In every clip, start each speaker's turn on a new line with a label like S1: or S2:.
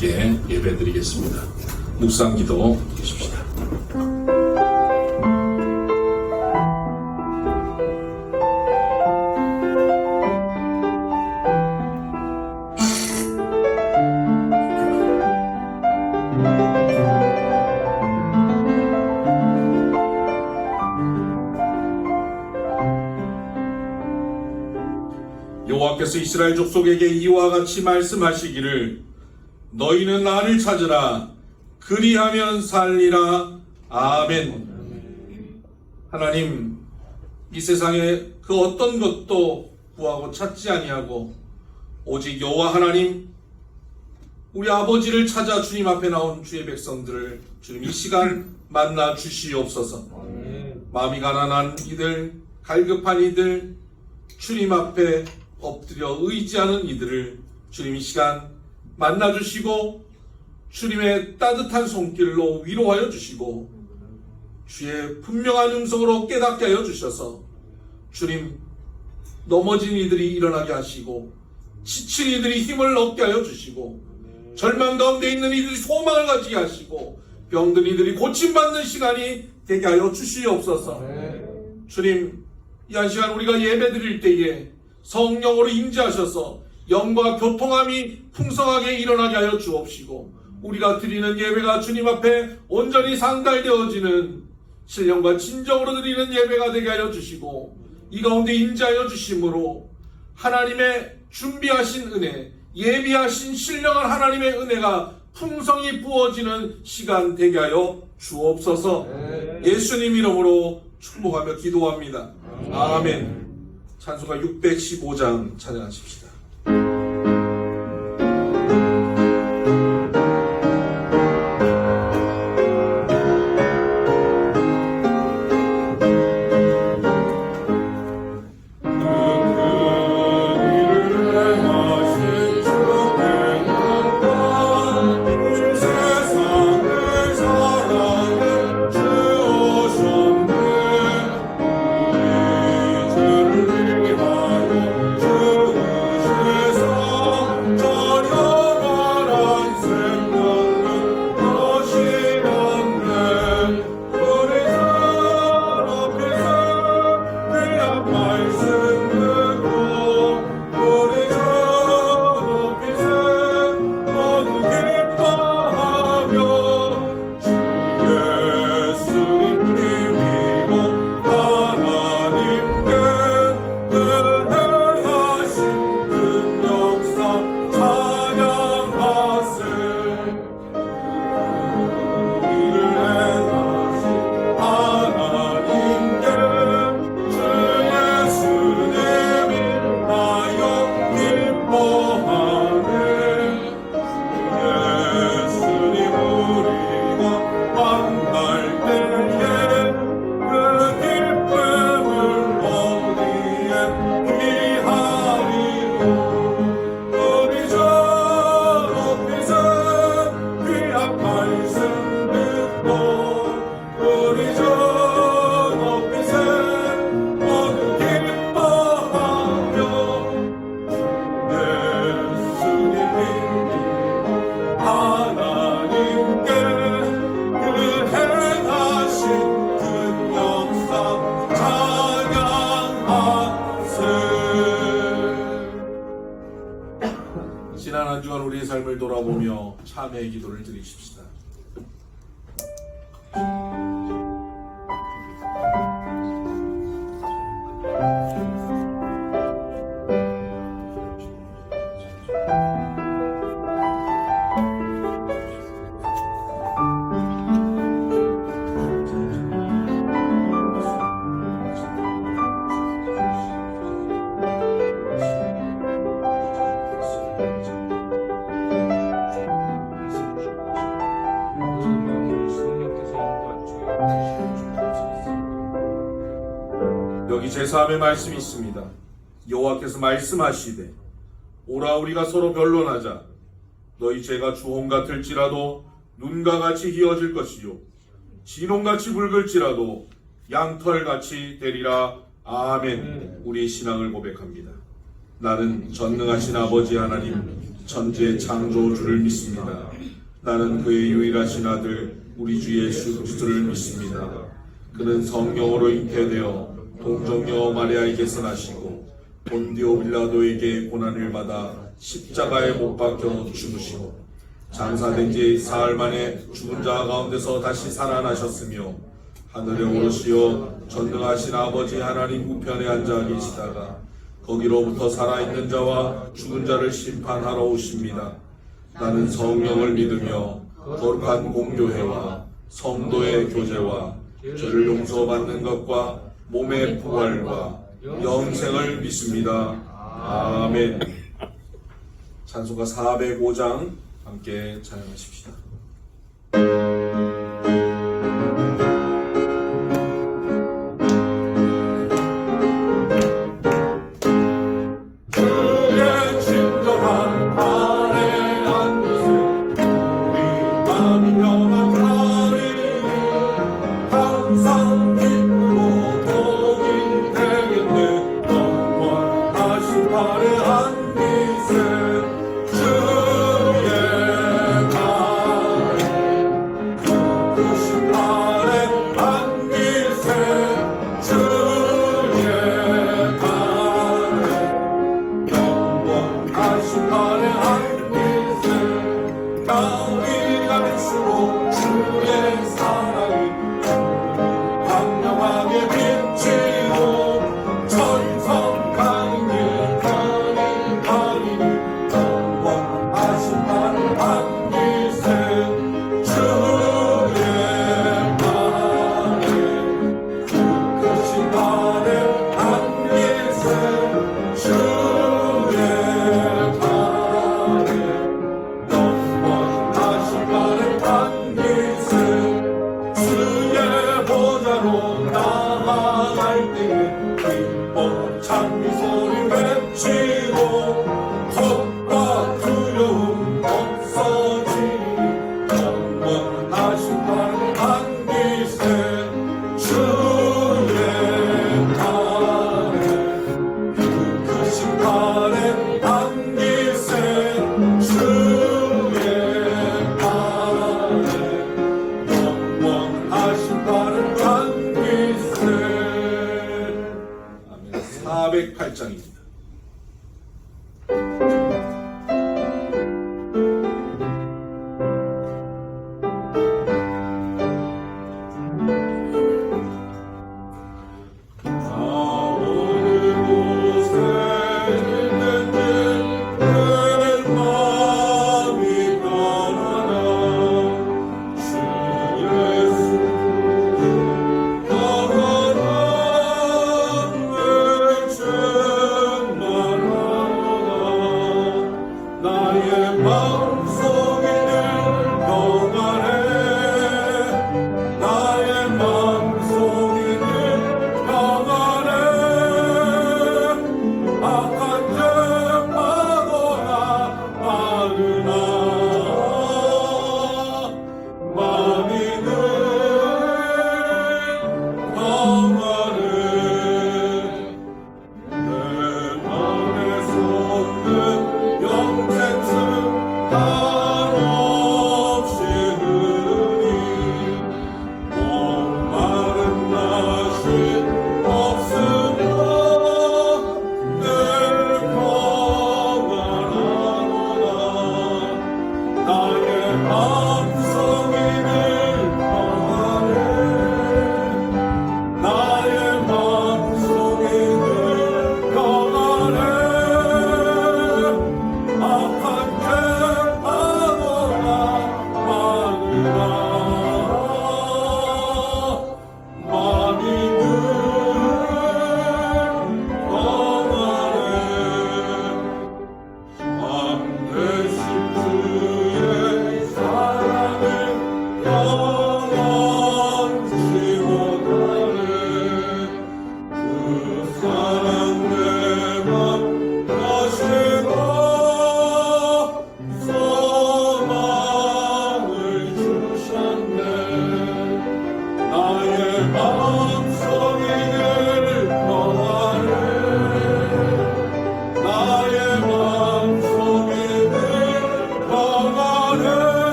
S1: 함께 예배드리겠습니다. 묵상 기도 드리십시다. 여호와께서 이스라엘 족속에게 이와 같이 말씀하시기를 너희는 나를 찾으라 그리하면 살리라. 아멘. 하나님, 이 세상에 그 어떤 것도 구하고 찾지 아니하고 오직 여호와 하나님, 우리 아버지를 찾아 주님 앞에 나온 주의 백성들을 주님 이 시간 만나 주시옵소서. 마음이 가난한 이들, 갈급한 이들, 주님 앞에 엎드려 의지하는 이들을 주님 이 시간 만나주시고 주님의 따뜻한 손길로 위로하여 주시고 주의 분명한 음성으로 깨닫게 하여 주셔서 주님 넘어진 이들이 일어나게 하시고 지친 이들이 힘을 얻게 하여 주시고 절망 가운데 있는 이들이 소망을 가지게 하시고 병든 이들이 고침받는 시간이 되게 하여 주시옵소서. 주님, 이 한 시간 우리가 예배 드릴 때에 성령으로 임재하셔서 영과 교통함이 풍성하게 일어나게 하여 주옵시고 우리가 드리는 예배가 주님 앞에 온전히 상달되어지는 신령과 진정으로 드리는 예배가 되게 하여 주시고 이 가운데 임재하여 주심으로 하나님의 준비하신 은혜, 예비하신 신령한 하나님의 은혜가 풍성히 부어지는 시간 되게 하여 주옵소서. 예수님 이름으로 축복하며 기도합니다. 아멘. 찬송가 615장 찬양하십시다. 지난 한 주간 우리의 삶을 돌아보며 참회의 기도를 드리십시다. 여기 제3의 말씀이 있습니다. 여호와께서 말씀하시되 오라 우리가 서로 변론하자. 너희 죄가 주홍 같을지라도 눈과 같이 희어질 것이요 진홍같이 붉을지라도 양털같이 되리라. 아멘. 우리의 신앙을 고백합니다. 나는 전능하신 아버지 하나님, 천지의 창조주를 믿습니다. 나는 그의 유일하신 아들 우리 주 예수 그리스도를 믿습니다. 그는 성령으로 잉태되어 동정녀 마리아에게서 나시고 본디오 빌라도에게 고난을 받아 십자가에 못 박혀 죽으시고 장사된 지 사흘 만에 죽은 자 가운데서 다시 살아나셨으며 하늘에 오르시어 전능하신 아버지 하나님 우편에 앉아 계시다가 거기로부터 살아있는 자와 죽은 자를 심판하러 오십니다. 나는 성령을 믿으며 거룩한 공교회와 성도의 교제와 죄를 용서받는 것과 몸의 부활과 영생을 믿습니다. 아멘. 찬송가 405장 함께 찬양하십시다.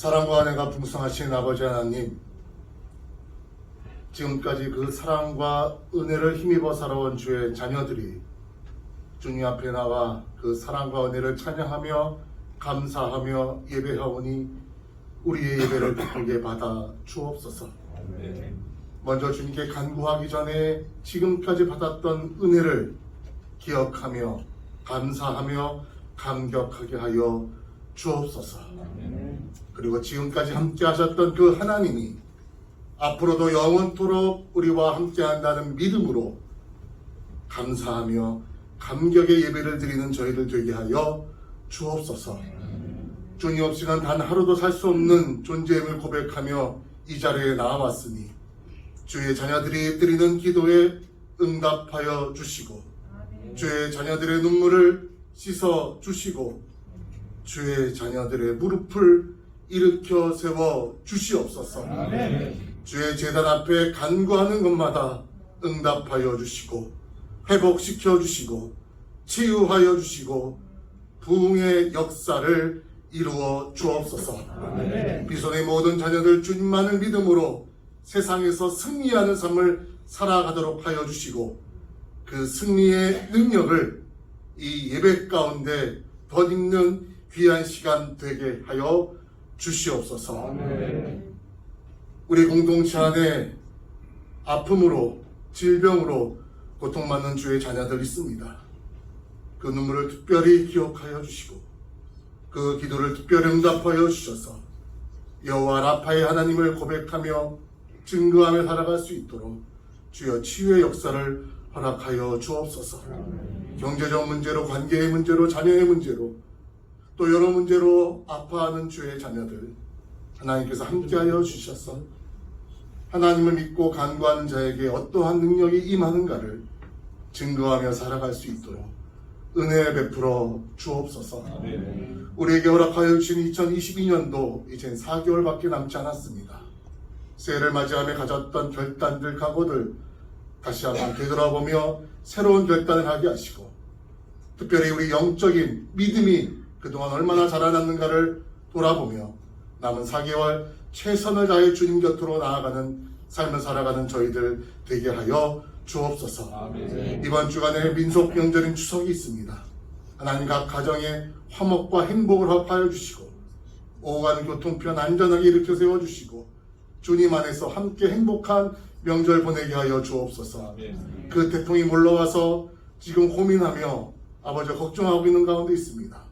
S2: 사랑과 은혜가 풍성하신 아버지 하나님, 지금까지 그 사랑과 은혜를 힘입어 살아온 주의 자녀들이 주님 앞에 나와 그 사랑과 은혜를 찬양하며 감사하며 예배하오니 우리의 예배를 기쁘게 받아 주옵소서. 먼저 주님께 간구하기 전에 지금까지 받았던 은혜를 기억하며 감사하며 감격하게 하여 주옵소서. 그리고 지금까지 함께 하셨던 그 하나님이 앞으로도 영원토록 우리와 함께 한다는 믿음으로 감사하며 감격의 예배를 드리는 저희들 되게 하여 주옵소서. 주님 없이는 단 하루도 살 수 없는 존재임을 고백하며 이 자리에 나와왔으니 주의 자녀들이 드리는 기도에 응답하여 주시고 주의 자녀들의 눈물을 씻어 주시고 주의 자녀들의 무릎을 일으켜 세워 주시옵소서. 주의 제단 앞에 간구하는 것마다 응답하여 주시고 회복시켜 주시고 치유하여 주시고 부흥의 역사를 이루어 주옵소서. 비손의 모든 자녀들 주님만을 믿음으로 세상에서 승리하는 삶을 살아가도록 하여 주시고 그 승리의 능력을 이 예배 가운데 덧입는 귀한 시간 되게 하여 주시옵소서. 우리 공동체 안에 아픔으로 질병으로 고통받는 주의 자녀들 있습니다. 그 눈물을 특별히 기억하여 주시고 그 기도를 특별히 응답하여 주셔서 여호와 라파의 하나님을 고백하며 증거하며 살아갈 수 있도록 주여 치유의 역사를 허락하여 주옵소서. 경제적 문제로, 관계의 문제로, 자녀의 문제로, 또 여러 문제로 아파하는 주의 자녀들 하나님께서 함께하여 주셔서 하나님을 믿고 간구하는 자에게 어떠한 능력이 임하는가를 증거하며 살아갈 수 있도록 은혜 베풀어 주옵소서. 우리에게 허락하여 주신 2022년도 이젠 4개월밖에 남지 않았습니다. 새해를 맞이하며 가졌던 결단들, 각오들 다시 한번 되돌아보며 새로운 결단을 하게 하시고 특별히 우리 영적인 믿음이 그동안 얼마나 자라났는가를 돌아보며 남은 4개월 최선을 다해 주님 곁으로 나아가는 삶을 살아가는 저희들 되게 하여 주옵소서. 아멘. 이번 주간에 민속 명절인 추석이 있습니다. 하나님 각 가정에 화목과 행복을 허락하여 주시고 오고 가는 교통편 안전하게 일으켜 세워주시고 주님 안에서 함께 행복한 명절 보내게 하여 주옵소서. 아멘. 그 태풍이 몰러와서 지금 고민하며 아버지 걱정하고 있는 가운데 있습니다.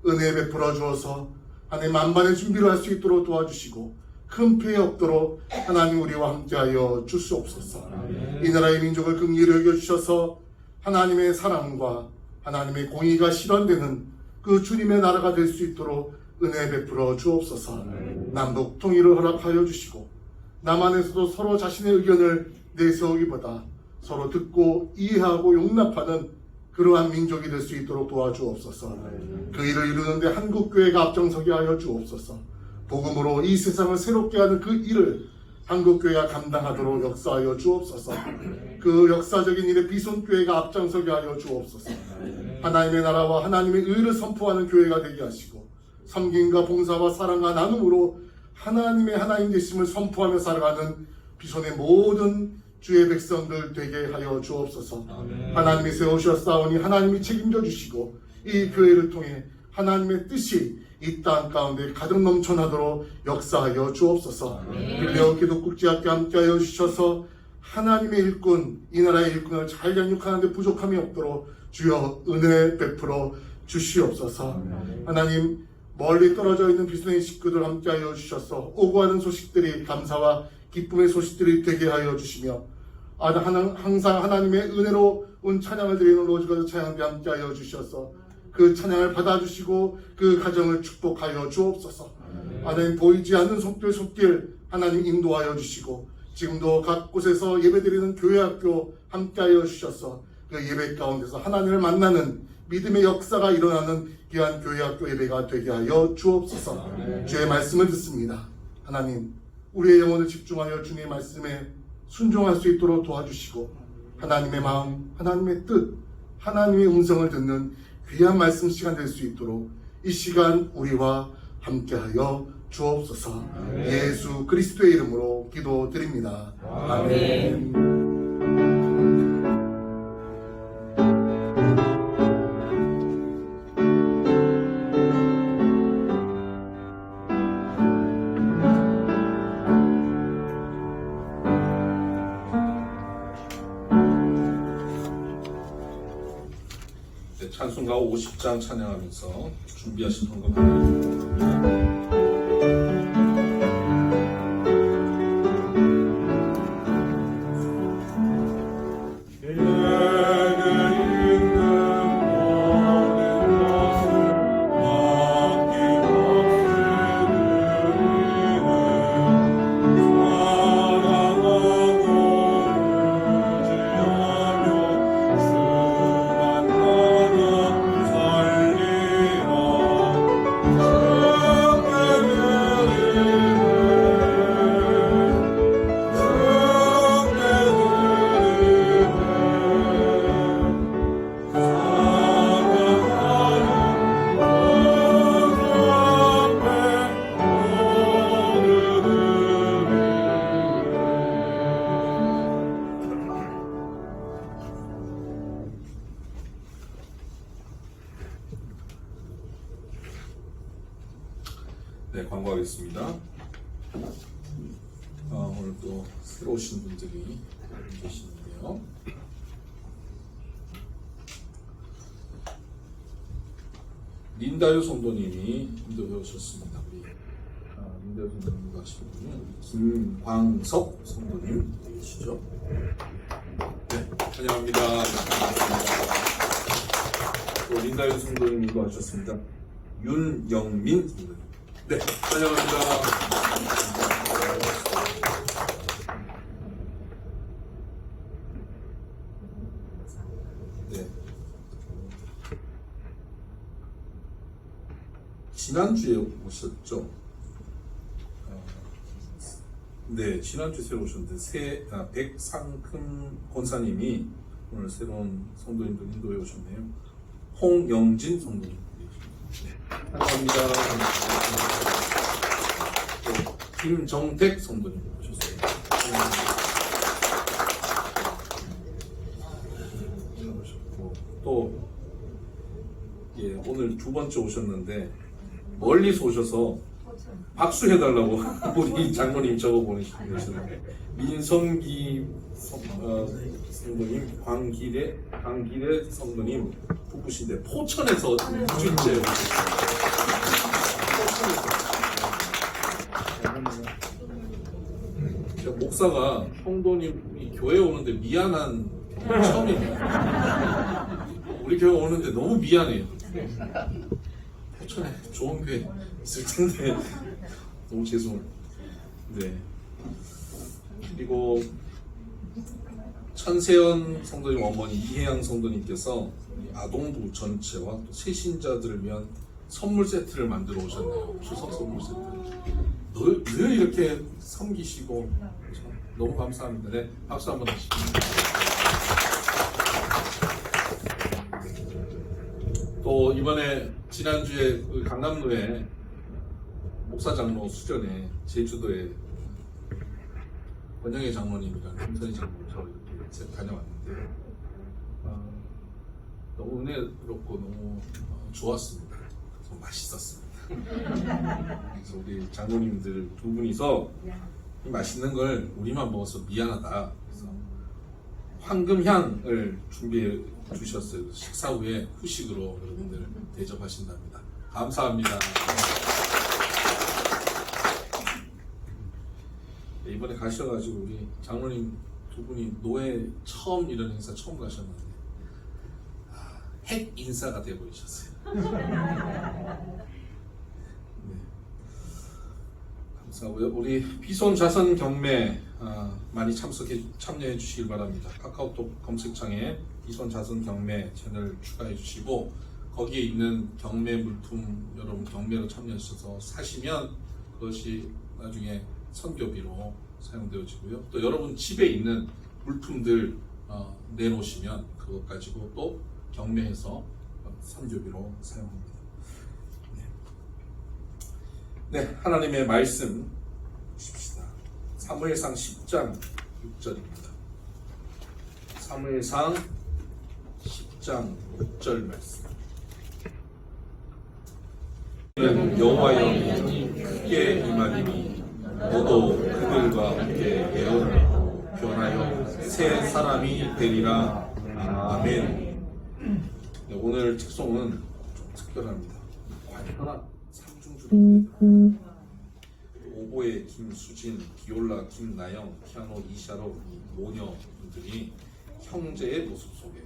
S2: 은혜 베풀어 주어서 하나님 만반의 준비를 할 수 있도록 도와주시고 큰 피해 없도록 하나님 우리와 함께하여 주시옵소서. 아멘. 이 나라의 민족을 긍휼히 여겨주셔서 하나님의 사랑과 하나님의 공의가 실현되는 그 주님의 나라가 될 수 있도록 은혜 베풀어 주옵소서. 아멘. 남북 통일을 허락하여 주시고 남한에서도 서로 자신의 의견을 내세우기보다 서로 듣고 이해하고 용납하는 그러한 민족이 될 수 있도록 도와주옵소서. 그 일을 이루는데 한국교회가 앞장서게 하여 주옵소서. 복음으로 이 세상을 새롭게 하는 그 일을 한국교회가 감당하도록 역사하여 주옵소서. 그 역사적인 일에 비손교회가 앞장서게 하여 주옵소서. 하나님의 나라와 하나님의 의를 선포하는 교회가 되게 하시고 섬김과 봉사와 사랑과 나눔으로 하나님의 하나님 되심을 선포하며 살아가는 비손의 모든 주의 백성들 되게 하여 주옵소서. 아멘. 하나님이 세우셨사오니 하나님이 책임져 주시고 이 교회를 통해 하나님의 뜻이 이 땅 가운데 가득 넘쳐나도록 역사하여 주옵소서. 빌레오 기독국제학교 함께하여 주셔서 하나님의 일꾼, 이 나라의 일꾼을 잘 양육하는 데 부족함이 없도록 주여 은혜 베풀어 주시옵소서. 아멘. 하나님 멀리 떨어져 있는 비스의 식구들 함께하여 주셔서 오고 가는 소식들이 감사와 기쁨의 소식들이 되게 하여 주시며 항상 하나님의 은혜로 온 찬양을 드리는 로즈가드 찬양대 함께하여 주셔서 그 찬양을 받아주시고 그 가정을 축복하여 주옵소서. 하나님 보이지 않는 손길 하나님 인도하여 주시고 지금도 각 곳에서 예배드리는 교회학교 함께하여 주셔서 그 예배 가운데서 하나님을 만나는 믿음의 역사가 일어나는 귀한 교회학교 예배가 되게 하여 주옵소서. 주의 말씀을 듣습니다. 하나님 우리의 영혼을 집중하여 주님의 말씀에 순종할 수 있도록 도와주시고 하나님의 마음, 하나님의 뜻, 하나님의 음성을 듣는 귀한 말씀 시간 될 수 있도록 이 시간 우리와 함께하여 주옵소서. 예수 그리스도의 이름으로 기도드립니다. 아멘.
S1: 네, 찬송가 50장 찬양하면서 준비하신 헌금 하나님 감사합니다. 네, 광고하겠습니다. 오늘 또 새로 오신 분들이 계시는데요. 린다유 성도님이 인도해 오셨습니다. 우리 린다유 성도님과 하신 분은 김광석 성도님 계시죠? 네, 환영합니다. 또 린다유 성도님도 하셨습니다. 윤영민 성도님. 네, 환영합니다. 네. 지난주에 오셨죠? 네, 지난주에 새로 오셨는데, 백상큰 권사님이 오늘 새로운 성도님들 인도해 오셨네요. 홍영진 성도님. 네, 감사합니다. 김정택 성도님 오셨어요. 또 예, 오늘 두 번째 오셨는데 멀리서 오셔서 박수 해달라고 우리 장모님 적어 보내시는 민성기 성도님, 광길의 성도님 부부신데 포천에서 2주째 제가 목사가 성도님이 교회 오는데 미안한 경험이 처음입니다. 우리 교회 오는데 너무 미안해요. 포천에 좋은 교회 있을 텐데 너무 죄송해요. 네. 그리고 천세연 성도님 어머니 이혜양 성도님께서 아동부 전체와 또 새신자들을 위한 선물 세트를 만들어 오셨네요. 추석 선물 세트. 늘 이렇게 섬기시고 너무 감사합니다. 네, 박수 한번 하시죠. 또 이번에 지난주에 그 강남로에 목사장로 수련회 제주도에 권영애 장로님이랑 김선희 장로님 저 이렇게 다녀왔는데 너무 은혜롭고 너무 좋았습니다. 너무 맛있었습니다. 그래서 우리 장로님들 두 분이서 이 맛있는 걸 우리만 먹어서 미안하다. 그래서 황금향을 준비해 주셨어요. 식사 후에 후식으로 여러분들 대접하신답니다. 감사합니다. 네, 이번에 가셔가지고 우리 장로님 두 분이 노예 처음 이런 행사 처음 가셨는데 핵 인사가 돼 보이셨어요. 네. 감사하고요. 우리 비손 자선 경매 많이 참여해 주시길 바랍니다. 카카오톡 검색창에 비손 자선 경매 채널 추가해 주시고 거기에 있는 경매 물품 여러분 경매로 참여하셔서 사시면 그것이 나중에 선교비로 사용되어지고요. 또 여러분 집에 있는 물품들 내놓으시면 그것 가지고 또 경매해서 선교비로 사용합니다. 네. 네, 하나님의 말씀 보십시다. 사무엘상 10장 6절입니다. 사무엘상 10장 6절 말씀. 여호와의 영이 크게 임하리니 너도 그들과 함께 예언을 변하여 새 사람이 되리라. 아멘. 네, 오늘 책송은 좀 특별합니다. 관현악 삼중주입니다. 오보에 김수진, 비올라 김나영, 피아노 이샤로 모녀분들이 형제의 모습 속에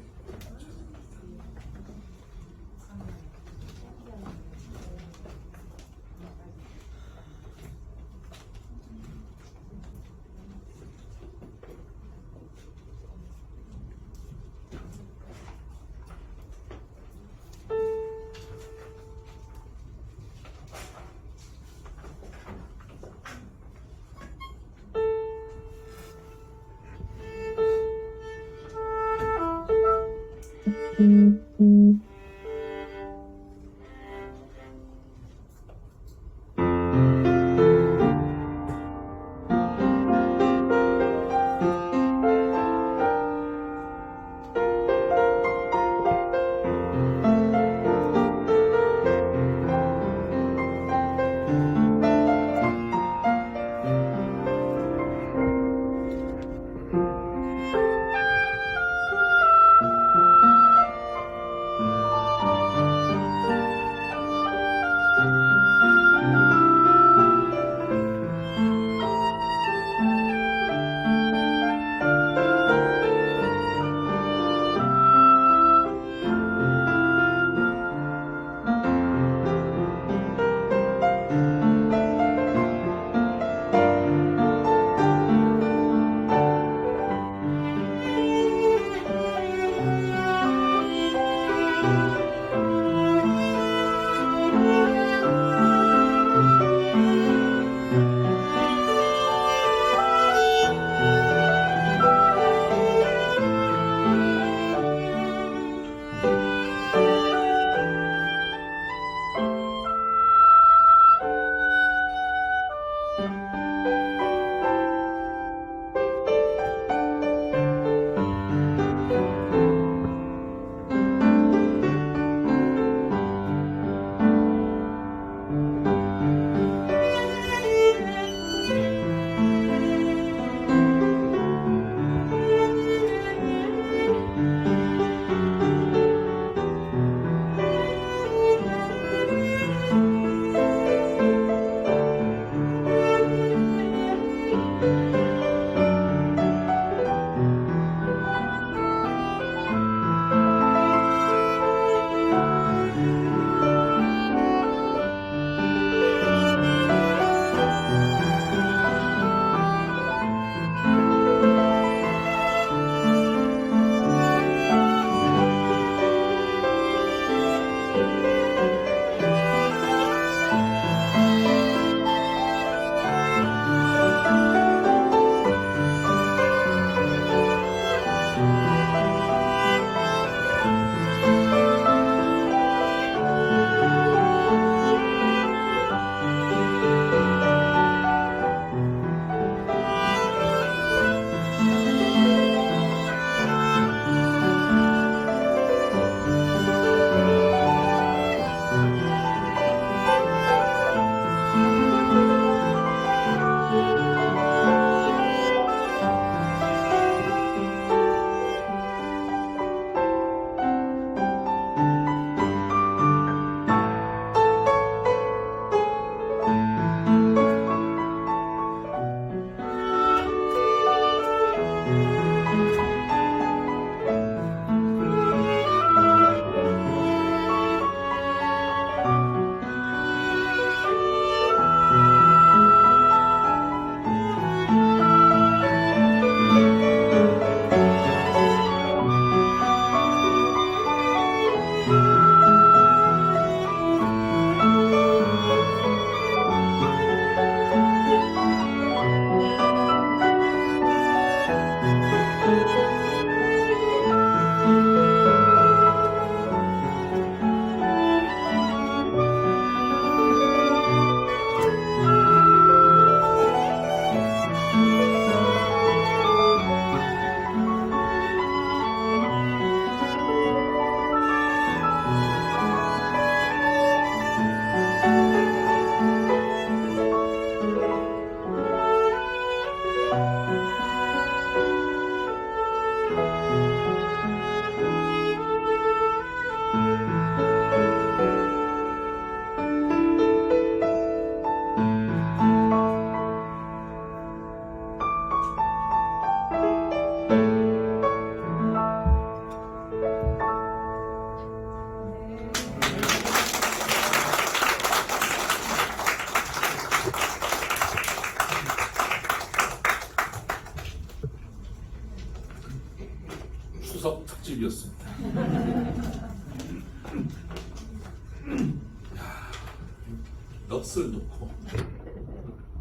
S1: 넋을 놓고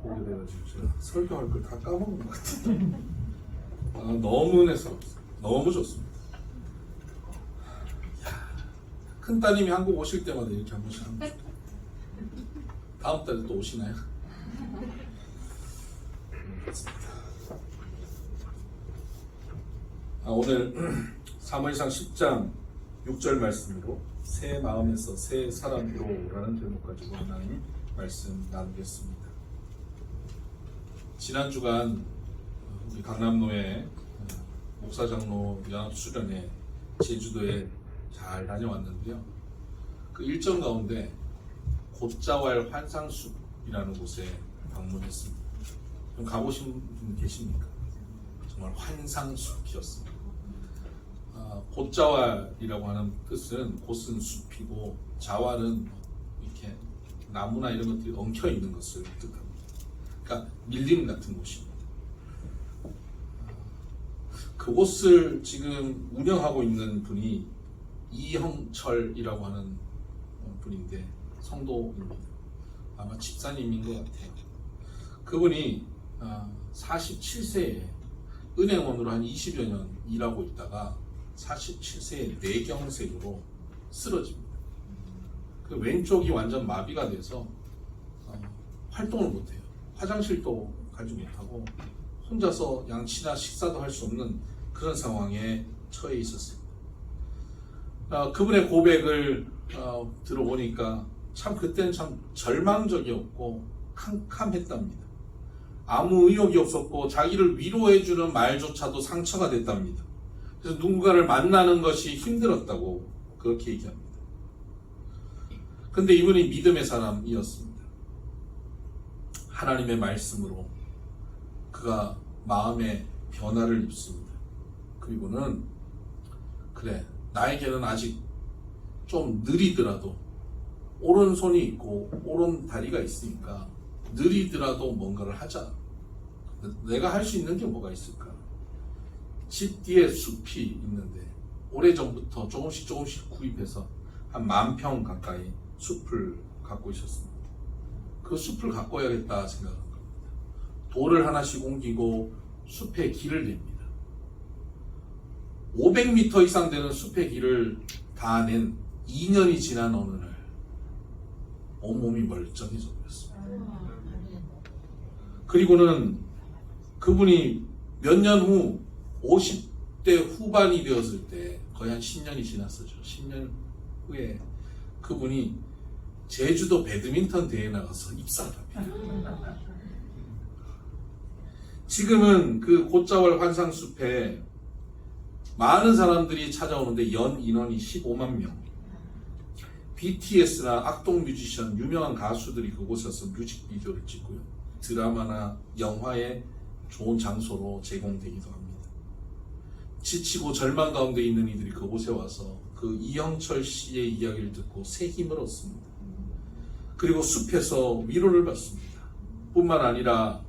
S1: 보게 돼가지고 제가 설교할 걸 다 까먹은 것 같아요. 너무 은혜스럽습니다. 너무 좋습니다. 큰 따님이 한국 오실 때마다 이렇게 한 번씩 합니다. 다음 달에 또 오시나요? 오늘 사무엘상 10장 6절 말씀으로 새 마음에서 새 사람으로 라는 제목 가지고 하나님 말씀 나누겠습니다. 지난 주간 우리 강남로의 목사장로 연합수련회 제주도에 잘 다녀왔는데요. 그 일정 가운데 곶자왈 환상숲이라는 곳에 방문했습니다. 좀 가보신 분 계십니까? 정말 환상숲이었습니다. 곶자왈이라고 하는 뜻은 곶은 숲이고 자왈은 이렇게 나무나 이런 것들이 엉켜 있는 것을 뜻합니다. 그러니까 밀림 같은 곳입니다. 그곳을 지금 운영하고 있는 분이 이형철이라고 하는 분인데 성도입니다. 아마 집사님인 것 같아요. 그분이 47세에 은행원으로 한 20여 년 일하고 있다가 47세에 뇌경색으로 쓰러집니다. 그 왼쪽이 완전 마비가 돼서 활동을 못해요. 화장실도 가지 못하고 혼자서 양치나 식사도 할 수 없는 그런 상황에 처해 있었습니다. 그분의 고백을 들어보니까 참 그때는 참 절망적이었고 캄캄했답니다. 아무 의욕이 없었고 자기를 위로해주는 말조차도 상처가 됐답니다. 그래서 누군가를 만나는 것이 힘들었다고 그렇게 얘기합니다. 근데 이분이 믿음의 사람이었습니다. 하나님의 말씀으로 그가 마음의 변화를 입습니다. 그리고는 그래, 나에게는 아직 좀 느리더라도 오른손이 있고 오른다리가 있으니까 느리더라도 뭔가를 하자. 내가 할 수 있는 게 뭐가 있을까? 집 뒤에 숲이 있는데 오래전부터 조금씩 구입해서 한 10,000평 가까이 숲을 갖고 있었습니다. 그 숲을 가꿔야겠다 생각한 겁니다. 돌을 하나씩 옮기고 숲에 길을 냅니다. 500m 이상 되는 숲의 길을 다 낸 2년이 지난 어느 날 온몸이 멀쩡해져 버렸습니다. 그리고는 그분이 몇 년 후 50대 후반이 되었을 때 거의 한 10년이 지났었죠. 10년 후에 그분이 제주도 배드민턴 대회에 나가서 입상을 합니다. 지금은 그 곶자왈 환상숲에 많은 사람들이 찾아오는데 연 인원이 15만 명. BTS나 악동 뮤지션, 유명한 가수들이 그곳에서 뮤직비디오를 찍고요. 드라마나 영화의 좋은 장소로 제공되기도 합니다. 지치고 절망 가운데 있는 이들이 그곳에 와서 그 이형철 씨의 이야기를 듣고 새 힘을 얻습니다. 그리고 숲에서 위로를 받습니다. 뿐만 아니라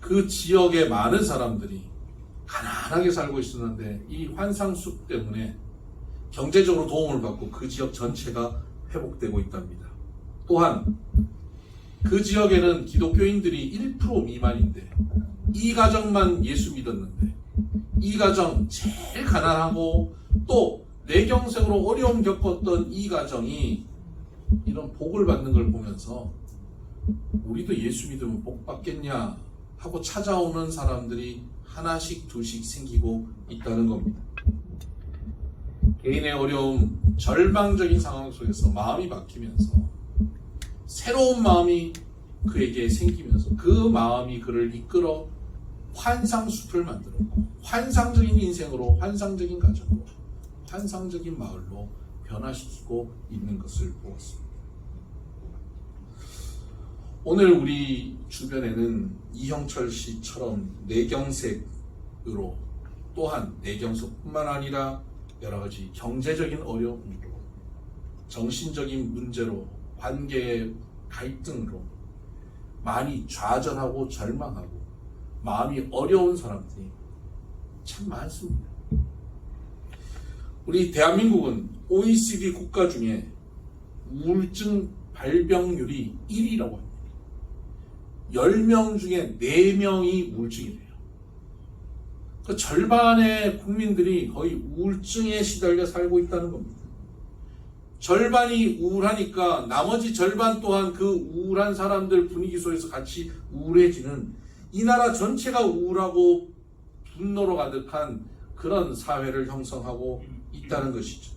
S1: 그 지역의 많은 사람들이 가난하게 살고 있었는데 이 환상숲 때문에 경제적으로 도움을 받고 그 지역 전체가 회복되고 있답니다. 또한 그 지역에는 기독교인들이 1% 미만인데 이 가정만 예수 믿었는데 이 가정 제일 가난하고 또 뇌경색으로 어려움 겪었던 이 가정이 이런 복을 받는 걸 보면서 우리도 예수 믿으면 복 받겠냐 하고 찾아오는 사람들이 하나씩 둘씩 생기고 있다는 겁니다. 개인의 어려움, 절망적인 상황 속에서 마음이 바뀌면서 새로운 마음이 그에게 생기면서 그 마음이 그를 이끌어 환상숲을 만들었고 환상적인 인생으로, 환상적인 가정으로, 환상적인 마을로 변화시키고 있는 것을 보았습니다. 오늘 우리 주변에는 이형철 씨처럼 뇌경색으로 또한 뇌경색뿐만 아니라 여러 가지 경제적인 어려움으로, 정신적인 문제로, 관계의 갈등으로 많이 좌절하고 절망하고 마음이 어려운 사람들이 참 많습니다. 우리 대한민국은 OECD 국가 중에 우울증 발병률이 1위라고 합니다. 10명 중에 4명이 우울증이래요. 그 절반의 국민들이 거의 우울증에 시달려 살고 있다는 겁니다. 절반이 우울하니까 나머지 절반 또한 그 우울한 사람들 분위기 속에서 같이 우울해지는, 이 나라 전체가 우울하고 분노로 가득한 그런 사회를 형성하고 있다는 것이죠.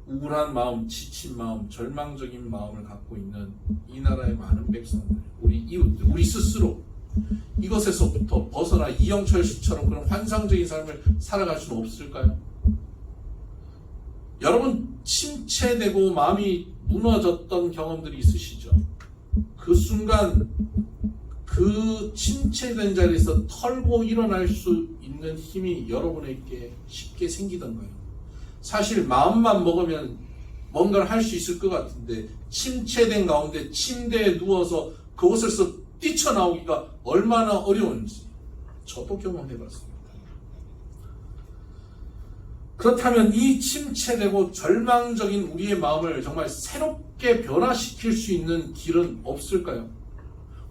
S1: 우울한 마음, 지친 마음, 절망적인 마음을 갖고 있는 이 나라의 많은 백성들, 우리 이웃들, 우리 스스로 이것에서부터 벗어나 이영철 씨처럼 그런 환상적인 삶을 살아갈 수는 없을까요? 여러분, 침체되고 마음이 무너졌던 경험들이 있으시죠? 그 순간 그 침체된 자리에서 털고 일어날 수 있는 힘이 여러분에게 쉽게 생기던가요? 사실 마음만 먹으면 뭔가를 할 수 있을 것 같은데, 침체된 가운데 침대에 누워서 그곳에서 뛰쳐나오기가 얼마나 어려운지 저도 경험해봤습니다. 그렇다면 이 침체되고 절망적인 우리의 마음을 정말 새롭게 변화시킬 수 있는 길은 없을까요?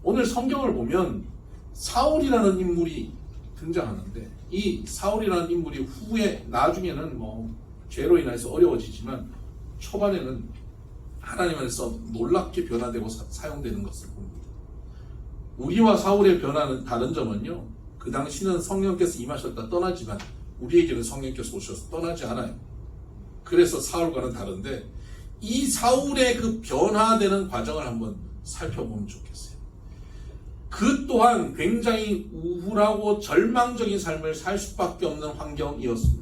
S1: 오늘 성경을 보면 사울이라는 인물이 등장하는데, 이 사울이라는 인물이 후에 나중에는 죄로 인해서 어려워지지만 초반에는 하나님 안에서 놀랍게 변화되고 사용되는 것을 봅니다. 우리와 사울의 변화는 다른 점은요, 그 당시는 성령께서 임하셨다 떠나지만 우리에게는 성령께서 오셔서 떠나지 않아요. 그래서 사울과는 다른데, 이 사울의 그 변화되는 과정을 한번 살펴보면 좋겠어요. 그 또한 굉장히 우울하고 절망적인 삶을 살 수밖에 없는 환경이었습니다.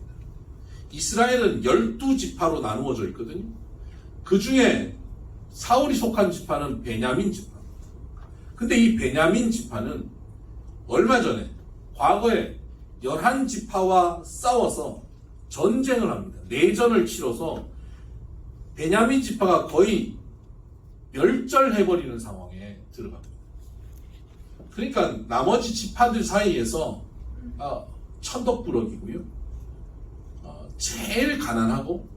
S1: 이스라엘은 12지파로 나누어져 있거든요. 그 중에 사울이 속한 지파는 베냐민 지파. 근데 이 베냐민 지파는 얼마 전에 과거에 11지파와 싸워서 전쟁을 합니다. 내전을 치러서 베냐민 지파가 거의 멸절해버리는 상황에 들어갑니다. 그러니까 나머지 지파들 사이에서 천덕부럭이고요. 제일 가난하고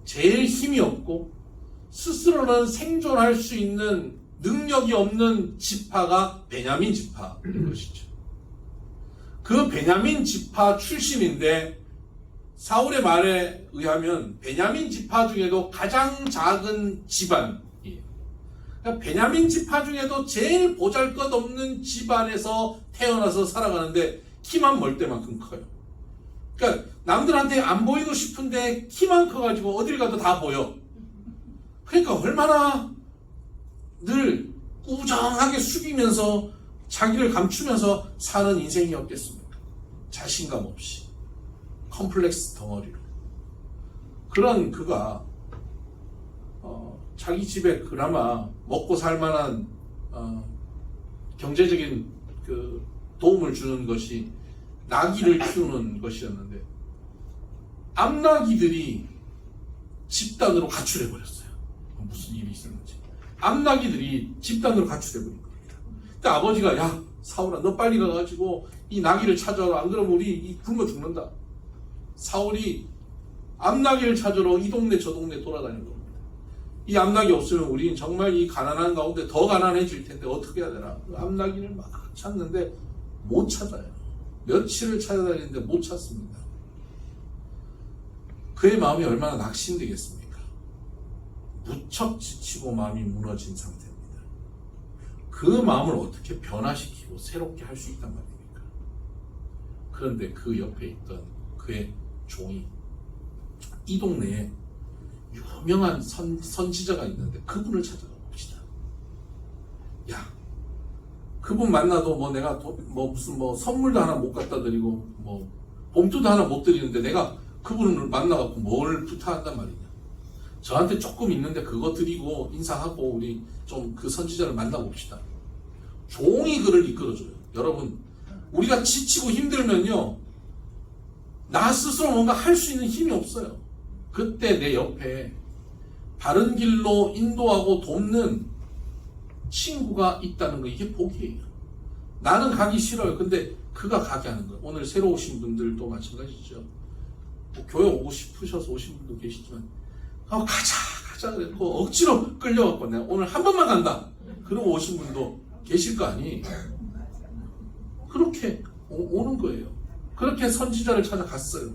S1: 제일 힘이 없고 스스로는 생존할 수 있는 능력이 없는 지파가 베냐민 지파인 것이죠. 그 베냐민 지파 출신인데, 사울의 말에 의하면 베냐민 지파 중에도 가장 작은 집안이에요. 그러니까 베냐민 지파 중에도 제일 보잘것없는 집안에서 태어나서 살아가는데 키만 멀 때만큼 커요. 그러니까 남들한테 안 보이고 싶은데 키만 커가지고 어딜 가도 다 보여. 그러니까 얼마나 늘 꾸정하게 숙이면서 자기를 감추면서 사는 인생이었겠습니까? 자신감 없이 컴플렉스 덩어리로. 그런 그가 자기 집에 그나마 먹고 살만한 경제적인 그 도움을 주는 것이 나귀를 키우는 것이었는데, 암나귀들이 집단으로 가출해버렸어요. 무슨 일이 있었는지. 암나귀들이 집단으로 가출해버린 겁니다. 근데 아버지가, 야 사울아, 너 빨리 가가지고 이 나귀를 찾아라. 안 그러면 우리 굶어 죽는다. 사울이 암나귀를 찾으러 이 동네 저 동네 돌아다니는 겁니다. 이 암나귀 없으면 우리는 정말 이 가난한 가운데 더 가난해질 텐데 어떻게 해야 되나. 그 암나귀를 막 찾는데 못 찾아요. 며칠을 찾아다니는데 못 찾습니다. 그의 마음이 얼마나 낙심되겠습니까? 무척 지치고 마음이 무너진 상태입니다. 그 마음을 어떻게 변화시키고 새롭게 할 수 있단 말입니까? 그런데 그 옆에 있던 그의 종이 이 동네에 유명한 선지자가 있는데 그분을 찾아가 봅시다. 야, 그분 만나도 내가 무슨 선물도 하나 못 갖다 드리고 봉투도 하나 못 드리는데 내가 그분을 만나갖고 뭘 부탁한단 말이냐. 저한테 조금 있는데 그거 드리고 인사하고 우리 좀 그 선지자를 만나봅시다. 종이 그를 이끌어줘요. 여러분, 우리가 지치고 힘들면요, 나 스스로 뭔가 할 수 있는 힘이 없어요. 그때 내 옆에 바른 길로 인도하고 돕는 친구가 있다는 거, 이게 복이에요. 나는 가기 싫어요. 근데 그가 가게 하는 거예요. 오늘 새로 오신 분들도 마찬가지죠. 교회 오고 싶으셔서 오신 분도 계시지만 가자. 가자 그랬고 억지로 끌려갖고 내가 오늘 한 번만 간다 그러고 오신 분도 계실 거 아니. 그렇게 오는 거예요. 그렇게 선지자를 찾아갔어요.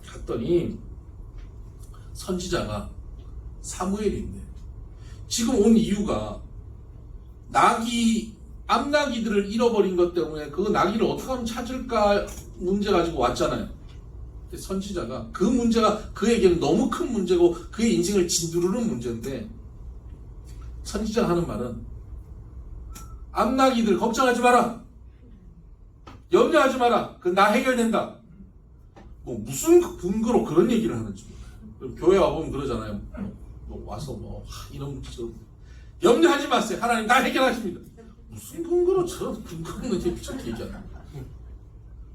S1: 갔더니 선지자가 사무엘이 있네. 지금 온 이유가 암나귀들을 잃어버린 것 때문에 그 나귀를 어떻게 하면 찾을까 문제 가지고 왔잖아요. 근데 선지자가 그 문제가 그에게는 너무 큰 문제고 그의 인생을 짓누르는 문제인데 선지자가 하는 말은 암나귀들 걱정하지 마라. 염려하지 마라. 그 나 해결된다. 뭐 무슨 근거로 그런 얘기를 하는지 몰라요. 교회 와보면 그러잖아요. 와서 이런 염려하지 마세요. 하나님 다 해결하십니다. 무슨 근거로 저런 근거 없는 얘기 저렇게 얘기하나.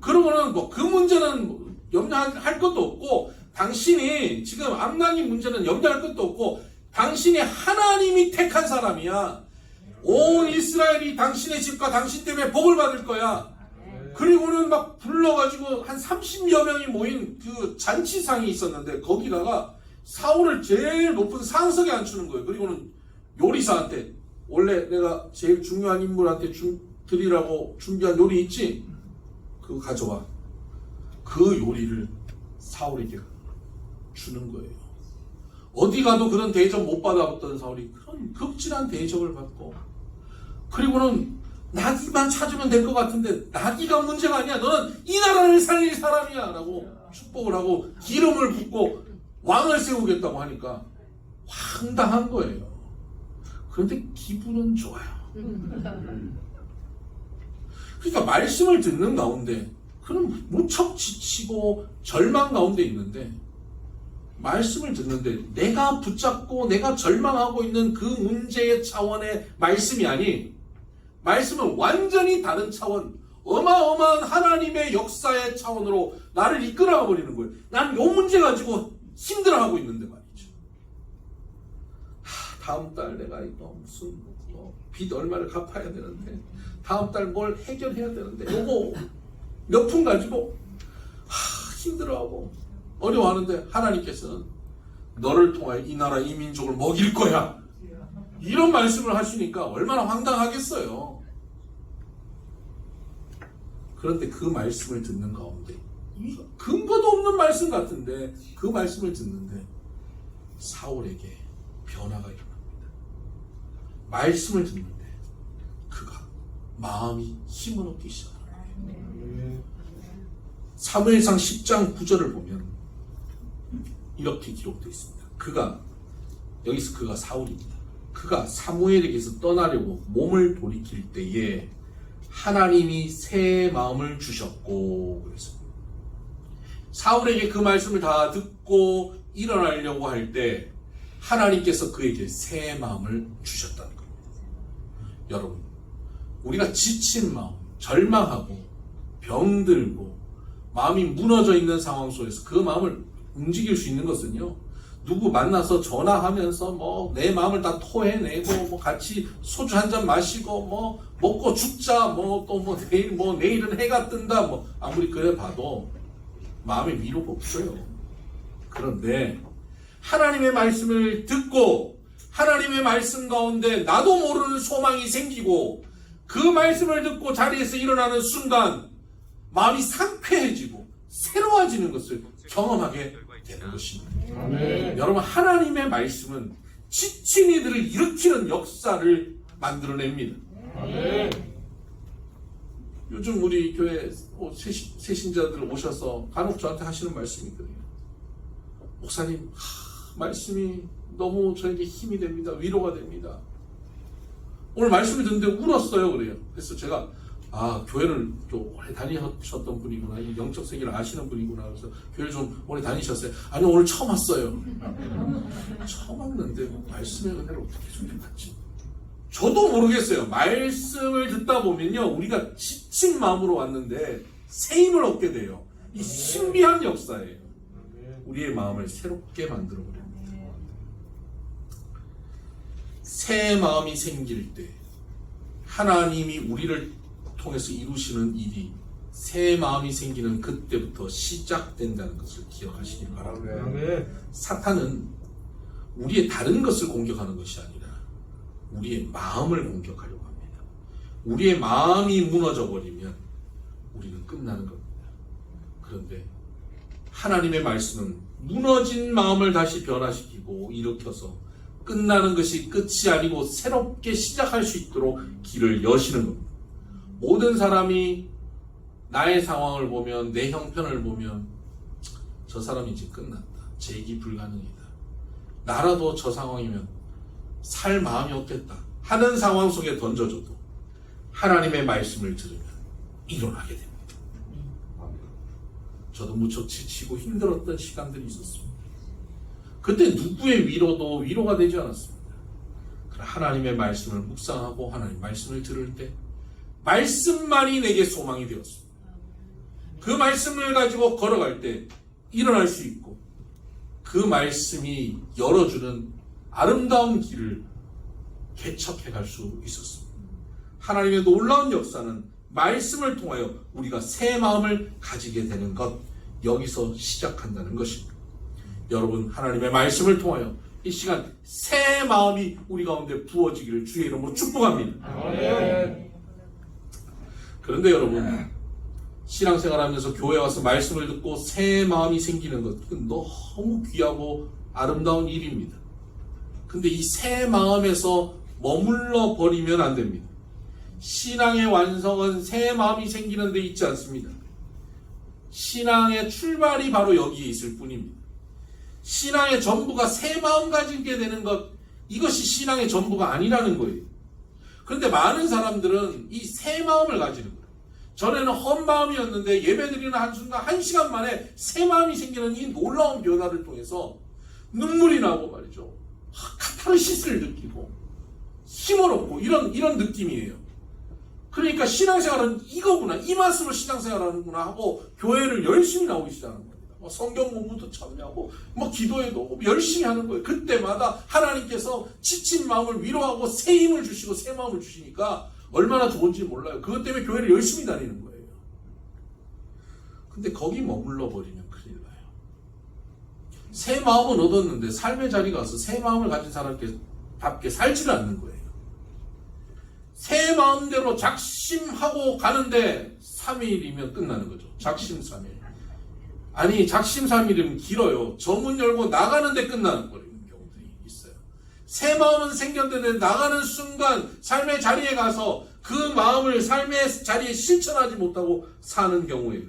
S1: 그러고는 그 문제는 염려할 것도 없고 당신이 지금 암나귀 문제는 염려할 것도 없고 당신이 하나님이 택한 사람이야. 온 이스라엘이 당신의 집과 당신 때문에 복을 받을 거야. 그리고는 막 불러가지고 한 30여 명이 모인 그 잔치상이 있었는데 거기다가 사울을 제일 높은 상석에 앉추는 거예요. 그리고는 요리사한테 원래 내가 제일 중요한 인물한테 드리라고 준비한 요리 있지? 그거 가져와. 그 요리를 사울에게 주는 거예요. 어디 가도 그런 대접 못 받아봤던 사울이 그런 극진한 대접을 받고 그리고는 나귀만 찾으면 될 것 같은데 나귀가 문제가 아니야. 너는 이 나라를 살릴 사람이야 라고 축복을 하고 기름을 붓고 왕을 세우겠다고 하니까 황당한 거예요. 그런데 기분은 좋아요. 그러니까 말씀을 듣는 가운데 그는 무척 지치고 절망 가운데 있는데 말씀을 듣는데 내가 붙잡고 내가 절망하고 있는 그 문제의 차원의 말씀이 아닌 말씀은 완전히 다른 차원, 어마어마한 하나님의 역사의 차원으로 나를 이끌어가 버리는 거예요. 난 이 문제 가지고 힘들어하고 있는데 말이죠. 다음 달 내가 이거 무슨 빚 얼마를 갚아야 되는데 다음 달 뭘 해결해야 되는데 요거 몇 푼 가지고 힘들어하고 어려워하는데 하나님께서는 너를 통하여 이 나라 이 민족을 먹일 거야. 이런 말씀을 하시니까 얼마나 황당하겠어요. 그런데 그 말씀을 듣는 가운데 근거도 없는 말씀 같은데 그 말씀을 듣는데 사울에게 변화가 일어납니다. 말씀을 듣는데 그가 마음이 힘을 얻기 시작합니다. 사무엘상 10장 9절을 보면 이렇게 기록되어 있습니다. 여기서 그가 사울입니다. 그가 사무엘에게서 떠나려고 몸을 돌이킬 때에 하나님이 새 마음을 주셨고 그랬습니다. 사울에게 그 말씀을 다 듣고 일어나려고 할 때 하나님께서 그에게 새 마음을 주셨다는 겁니다. 여러분, 우리가 지친 마음, 절망하고 병들고 마음이 무너져 있는 상황 속에서 그 마음을 움직일 수 있는 것은요, 누구 만나서 전화하면서 내 마음을 다 토해내고 같이 소주 한잔 마시고 먹고 죽자 내일은 해가 뜬다 아무리 그래 봐도 마음에 위로가 없어요. 그런데 하나님의 말씀을 듣고 하나님의 말씀 가운데 나도 모르는 소망이 생기고 그 말씀을 듣고 자리에서 일어나는 순간 마음이 상쾌해지고 새로워지는 것을 경험하게 되는 것입니다. 아멘. 여러분, 하나님의 말씀은 지친 이들을 일으키는 역사를 만들어냅니다. 아멘. 요즘 우리 교회 새신자들 오셔서 간혹 저한테 하시는 말씀이 있거든요. 목사님, 말씀이 너무 저에게 힘이 됩니다. 위로가 됩니다. 오늘 말씀을 듣는데 울었어요. 그래요. 그래서 제가 교회를 좀 오래 다니셨던 분이구나. 영적 세계를 아시는 분이구나. 그래서 교회를 좀 오래 다니셨어요. 아니, 오늘 처음 왔어요. 처음 왔는데 말씀의 은혜를 어떻게 저렇게 받지? 저도 모르겠어요. 말씀을 듣다 보면요, 우리가 지친 마음으로 왔는데 새 힘을 얻게 돼요. 이 신비한 역사예요. 우리의 마음을 새롭게 만들어버립니다. 새 마음이 생길 때 하나님이 우리를 통해서 이루시는 일이 새 마음이 생기는 그때부터 시작된다는 것을 기억하시기 바랍니다. 사탄은 우리의 다른 것을 공격하는 것이 아니라 우리의 마음을 공격하려고 합니다. 우리의 마음이 무너져 버리면 우리는 끝나는 겁니다. 그런데 하나님의 말씀은 무너진 마음을 다시 변화시키고 일으켜서 끝나는 것이 끝이 아니고 새롭게 시작할 수 있도록 길을 여시는 겁니다. 모든 사람이 나의 상황을 보면, 내 형편을 보면 저 사람이 이제 끝났다, 재기 불가능이다, 나라도 저 상황이면 살 마음이 없겠다 하는 상황 속에 던져줘도 하나님의 말씀을 들으면 일어나게 됩니다. 저도 무척 지치고 힘들었던 시간들이 있었습니다. 그때 누구의 위로도 위로가 되지 않았습니다. 그러나 하나님의 말씀을 묵상하고 하나님의 말씀을 들을 때 말씀만이 내게 소망이 되었습니다. 그 말씀을 가지고 걸어갈 때 일어날 수 있고 그 말씀이 열어주는 아름다운 길을 개척해 갈 수 있었습니다. 하나님의 놀라운 역사는 말씀을 통하여 우리가 새 마음을 가지게 되는 것, 여기서 시작한다는 것입니다. 여러분, 하나님의 말씀을 통하여 이 시간 새 마음이 우리 가운데 부어지기를 주의 이름으로 축복합니다. 그런데 여러분, 신앙생활하면서 교회 와서 말씀을 듣고 새 마음이 생기는 것, 그건 너무 귀하고 아름다운 일입니다. 근데 이 새 마음에서 머물러 버리면 안 됩니다. 신앙의 완성은 새 마음이 생기는 데 있지 않습니다. 신앙의 출발이 바로 여기에 있을 뿐입니다. 신앙의 전부가 새 마음 가지게 되는 것, 이것이 신앙의 전부가 아니라는 거예요. 그런데 많은 사람들은 이 새 마음을 가지는 거예요. 전에는 헛 마음이었는데 예배드리는 한순간 1시간 만에 새 마음이 생기는 이 놀라운 변화를 통해서 눈물이 나고 말이죠. 카타르시스를 느끼고 힘을 얻고 이런 느낌이에요. 그러니까 신앙생활은 이거구나, 이 맛으로 신앙생활하는구나 하고 교회를 열심히 나오기 시작하는 겁니다. 성경 공부도 참여하고 기도에도 열심히 하는 거예요. 그때마다 하나님께서 지친 마음을 위로하고 새 힘을 주시고 새 마음을 주시니까 얼마나 좋은지 몰라요. 그것 때문에 교회를 열심히 다니는 거예요. 근데 거기 머물러 버리면 큰일 나요. 새 마음은 얻었는데 삶의 자리에 가서 새 마음을 가진 사람답게 살지를 않는 거예요. 새 마음대로 작심하고 가는데 3일이면 끝나는 거죠. 작심 3일. 아니, 작심 3일이면 길어요. 저문 열고 나가는데 끝나는 경우들이 있어요. 새 마음은 생겼는데 나가는 순간 삶의 자리에 가서 그 마음을 삶의 자리에 실천하지 못하고 사는 경우에요.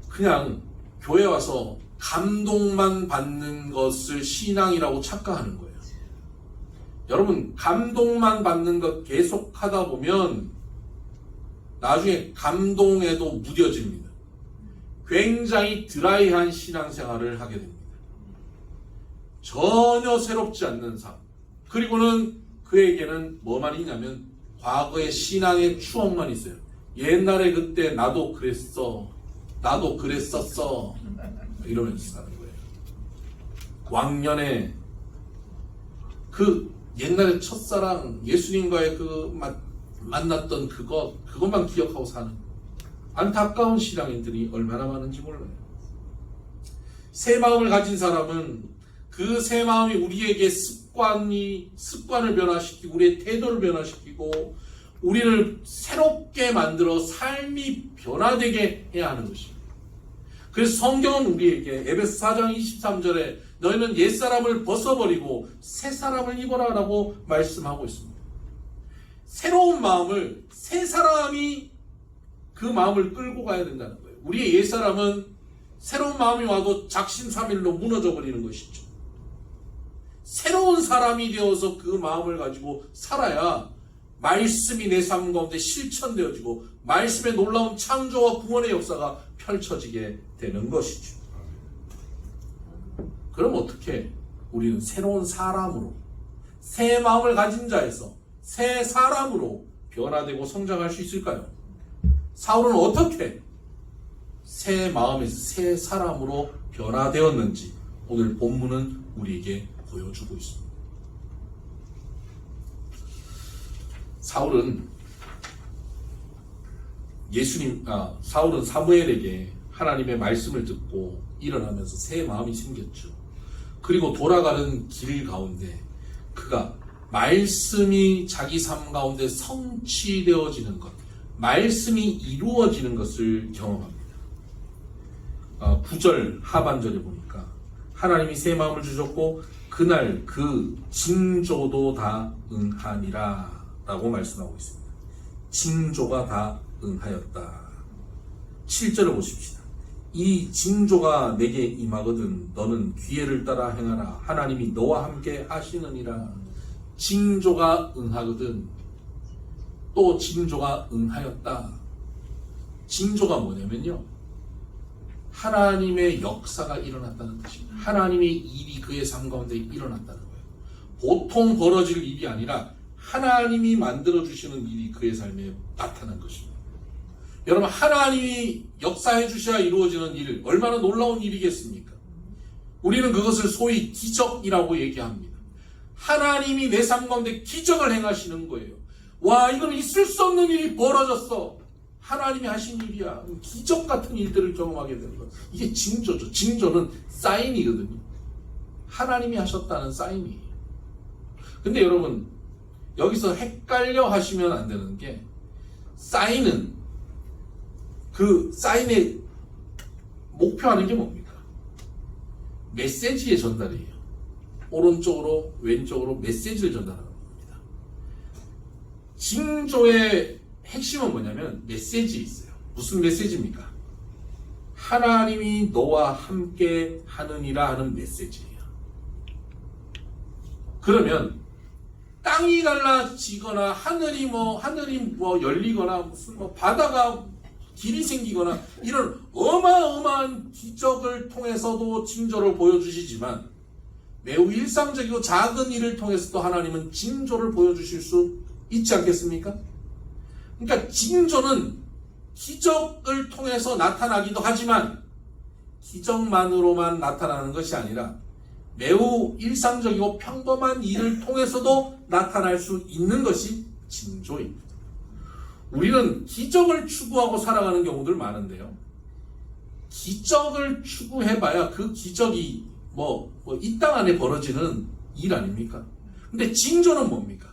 S1: 그냥 교회 와서 감동만 받는 것을 신앙이라고 착각하는 거예요. 여러분, 감동만 받는 것 계속 하다 보면 나중에 감동에도 무뎌집니다. 굉장히 드라이한 신앙생활을 하게 됩니다. 전혀 새롭지 않는 삶. 그리고는 그에게는 뭐만 있냐면 과거의 신앙의 추억만 있어요. 옛날에 그때 나도 그랬어, 나도 그랬었어, 이러면서 사는 거예요. 왕년에 그 옛날에 첫사랑, 예수님과의 만났던 그것만 기억하고 사는 안타까운 신앙인들이 얼마나 많은지 몰라요. 새 마음을 가진 사람은 그 새 마음이 우리에게 습관을 변화시키고 우리의 태도를 변화시키고 우리를 새롭게 만들어 삶이 변화되게 해야 하는 것입니다. 그래서 성경은 우리에게 에베소 4장 23절에 너희는 옛사람을 벗어버리고 새사람을 입어라 라고 말씀하고 있습니다. 새로운 마음을 새 사람이 그 마음을 끌고 가야 된다는 거예요. 우리의 옛사람은 새로운 마음이 와도 작심삼일로 무너져 버리는 것이죠. 새로운 사람이 되어서 그 마음을 가지고 살아야 말씀이 내 삶 가운데 실천되어지고 말씀의 놀라운 창조와 구원의 역사가 펼쳐지게 되는 것이죠. 그럼 어떻게 우리는 새로운 사람으로, 새 마음을 가진 자에서 새 사람으로 변화되고 성장할 수 있을까요? 사울은 어떻게 새 마음에서 새 사람으로 변화되었는지 오늘 본문은 우리에게 보여주고 있습니다. 사울은 사무엘에게 하나님의 말씀을 듣고 일어나면서 새 마음이 생겼죠. 그리고 돌아가는 길 가운데 그가 말씀이 자기 삶 가운데 성취되어지는 것, 말씀이 이루어지는 것을 경험합니다. 9절 하반절에 보니까 하나님이 새 마음을 주셨고 그날 그 징조도 다 응하니라 라고 말씀하고 있습니다. 징조가 다 응하였다. 7절을 보십시다. 이 징조가 내게 임하거든 너는 기회를 따라 행하라. 하나님이 너와 함께 하시느니라. 징조가 응하거든 또 징조가 응하였다. 징조가 뭐냐면요, 하나님의 역사가 일어났다는 것입니다. 하나님의 일이 그의 삶 가운데 일어났다는 거예요. 보통 벌어질 일이 아니라 하나님이 만들어주시는 일이 그의 삶에 나타난 것입니다. 여러분, 하나님이 역사해 주셔야 이루어지는 일, 얼마나 놀라운 일이겠습니까? 우리는 그것을 소위 기적이라고 얘기합니다. 하나님이 내 삶 가운데 기적을 행하시는 거예요. 와, 이건 있을 수 없는 일이 벌어졌어. 하나님이 하신 일이야. 기적 같은 일들을 경험하게 되는 거예요. 이게 징조죠. 징조는 사인이거든요. 하나님이 하셨다는 사인이에요. 근데 여러분, 여기서 헷갈려 하시면 안 되는 게, 사인은 그 사인의 목표하는 게 뭡니까? 메시지의 전달이에요. 오른쪽으로 왼쪽으로 메시지를 전달하는 겁니다. 징조의 핵심은 뭐냐면 메시지에 있어요. 무슨 메시지입니까? 하나님이 너와 함께 하느니라 하는 메시지예요. 그러면 땅이 갈라지거나 하늘이 열리거나 무슨 바다가 길이 생기거나 이런 어마어마한 기적을 통해서도 징조를 보여주시지만 매우 일상적이고 작은 일을 통해서도 하나님은 징조를 보여주실 수 있지 않겠습니까? 그러니까 징조는 기적을 통해서 나타나기도 하지만 기적만으로만 나타나는 것이 아니라 매우 일상적이고 평범한 일을 통해서도 나타날 수 있는 것이 징조입니다. 우리는 기적을 추구하고 살아가는 경우들 많은데요, 기적을 추구해봐야 그 기적이 이 땅 안에 벌어지는 일 아닙니까? 근데 징조는 뭡니까?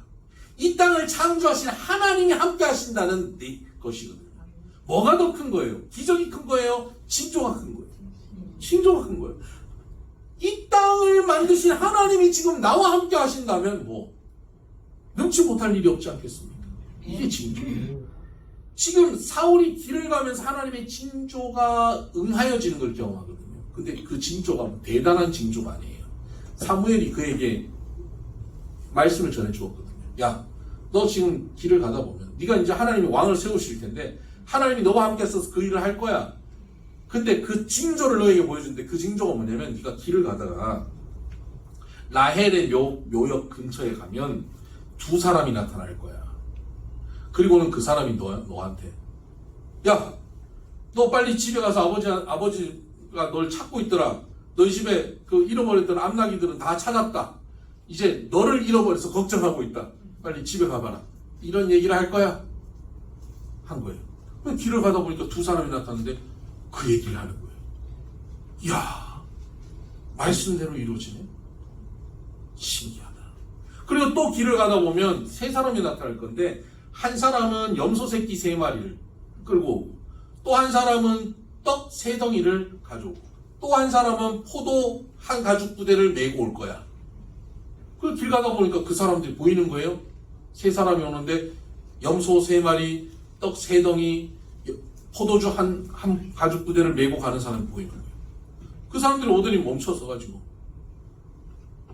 S1: 이 땅을 창조하신 하나님이 함께 하신다는 것이거든요. 뭐가 더 큰 거예요? 기적이 큰 거예요? 징조가 큰 거예요? 징조가 큰 거예요. 이 땅을 만드신 하나님이 지금 나와 함께 하신다면 능치 못할 일이 없지 않겠습니까? 이게 징조예요. 지금 사울이 길을 가면서 하나님의 징조가 응하여지는 걸 경험하거든요. 근데 그 징조가 대단한 징조가 아니에요. 사무엘이 그에게 말씀을 전해주었거든요. 야, 너 지금 길을 가다 보면 네가 이제 하나님이 왕을 세우실 텐데 하나님이 너와 함께 있어서 그 일을 할 거야. 근데 그 징조를 너에게 보여주는데 그 징조가 뭐냐면 네가 길을 가다가 라헬의 묘역 근처에 가면 두 사람이 나타날 거야. 그리고는 그 사람이 너한테 야, 너 빨리 집에 가서 아버지가 널 찾고 있더라. 너희 집에 그 잃어버렸던 암나기들은 다 찾았다. 이제 너를 잃어버려서 걱정하고 있다. 빨리 집에 가봐라. 이런 얘기를 할 거야. 한 거예요. 길을 가다 보니까 두 사람이 나타났는데 그 얘기를 하는 거예요. 이야, 말씀대로 이루어지네. 신기하다. 그리고 또 길을 가다 보면 세 사람이 나타날 건데 한 사람은 염소 새끼 3마리를 끌고 또 한 사람은 떡 3덩이를 가져오고 또 한 사람은 포도 한 가죽 부대를 메고 올 거야. 그 길 가다 보니까 그 사람들이 보이는 거예요. 세 사람이 오는데 염소 3마리, 떡 3덩이, 포도주 한 가죽 부대를 메고 가는 사람이 보이는 거예요. 그 사람들이 오더니 멈춰서 가지고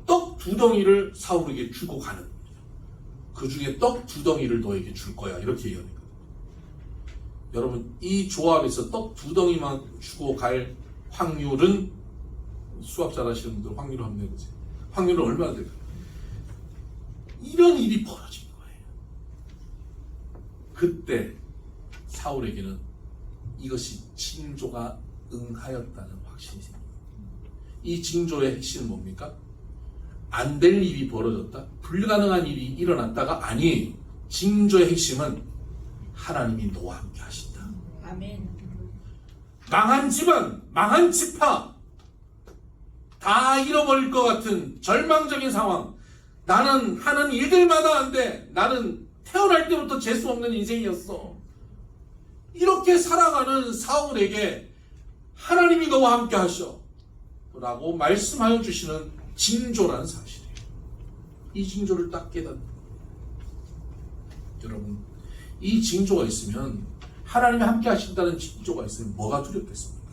S1: 떡 2덩이를 사울에게 주고 가는 겁니다. 그 중에 떡 2덩이를 너에게 줄 거야. 이렇게 얘기하는 거예요. 여러분, 이 조합에서 떡 2덩이만 주고 갈 확률은, 수학 잘하시는 분들 확률을 한번 내보세요. 확률은 얼마나 될까요? 이런 일이 벌어진 거예요. 그때 사울에게는 이것이 징조가 응하였다는 확신이 생깁니다. 이 징조의 핵심은 뭡니까? 안 될 일이 벌어졌다, 불가능한 일이 일어났다가 아니에요. 징조의 핵심은 하나님이 너와 함께 하신다.
S3: 아멘.
S1: 망한 집안, 망한 지파, 다 잃어버릴 것 같은 절망적인 상황. 나는 하는 일들마다 안 돼. 나는 태어날 때부터 재수 없는 인생이었어. 이렇게 살아가는 사울에게 하나님이 너와 함께 하셔 라고 말씀하여 주시는 징조라는 사실이에요. 이 징조를 딱 깨닫는 여러분, 이 징조가 있으면, 하나님이 함께 하신다는 징조가 있으면 뭐가 두렵겠습니까?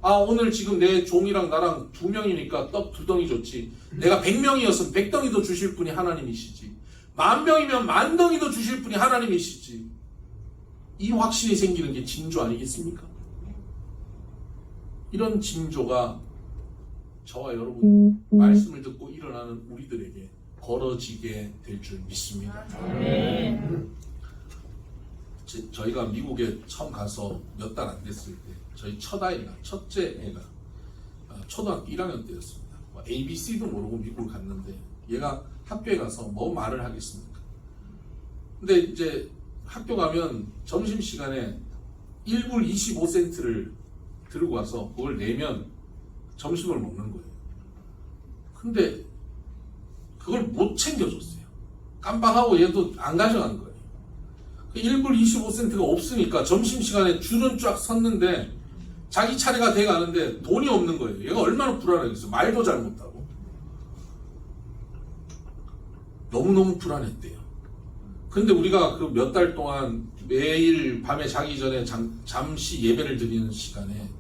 S1: 아, 오늘 지금 내 종이랑 나랑 2명이니까 떡 2덩이 줬지. 내가 100명이었으면 100덩이도 주실 분이 하나님이시지. 10,000명이면 10,000덩이도 주실 분이 하나님이시지. 이 확신이 생기는 게 징조 아니겠습니까? 이런 징조가 저와 여러분 말씀을 듣고 일어나는 우리들에게 벌어지게 될 줄 믿습니다. 저희가 미국에 처음 가서 몇 달 안 됐을 때 저희 첫째 애가 초등학교 1학년 때였습니다. ABC도 모르고 미국을 갔는데 얘가 학교에 가서 뭐 말을 하겠습니까? 근데 이제 학교 가면 점심시간에 1불 25센트를 들고 와서 그걸 내면 점심을 먹는 거예요. 근데 그걸 못 챙겨줬어요. 깜빡하고 얘도 안 가져간 거예요. 1불 25센트가 없으니까 점심시간에 줄은 쫙 섰는데 자기 차례가 돼 가는데 돈이 없는 거예요. 얘가 얼마나 불안하겠어요. 말도 잘 못하고. 너무너무 불안했대요. 근데 우리가 그 몇 달 동안 매일 밤에 자기 전에 잠시 예배를 드리는 시간에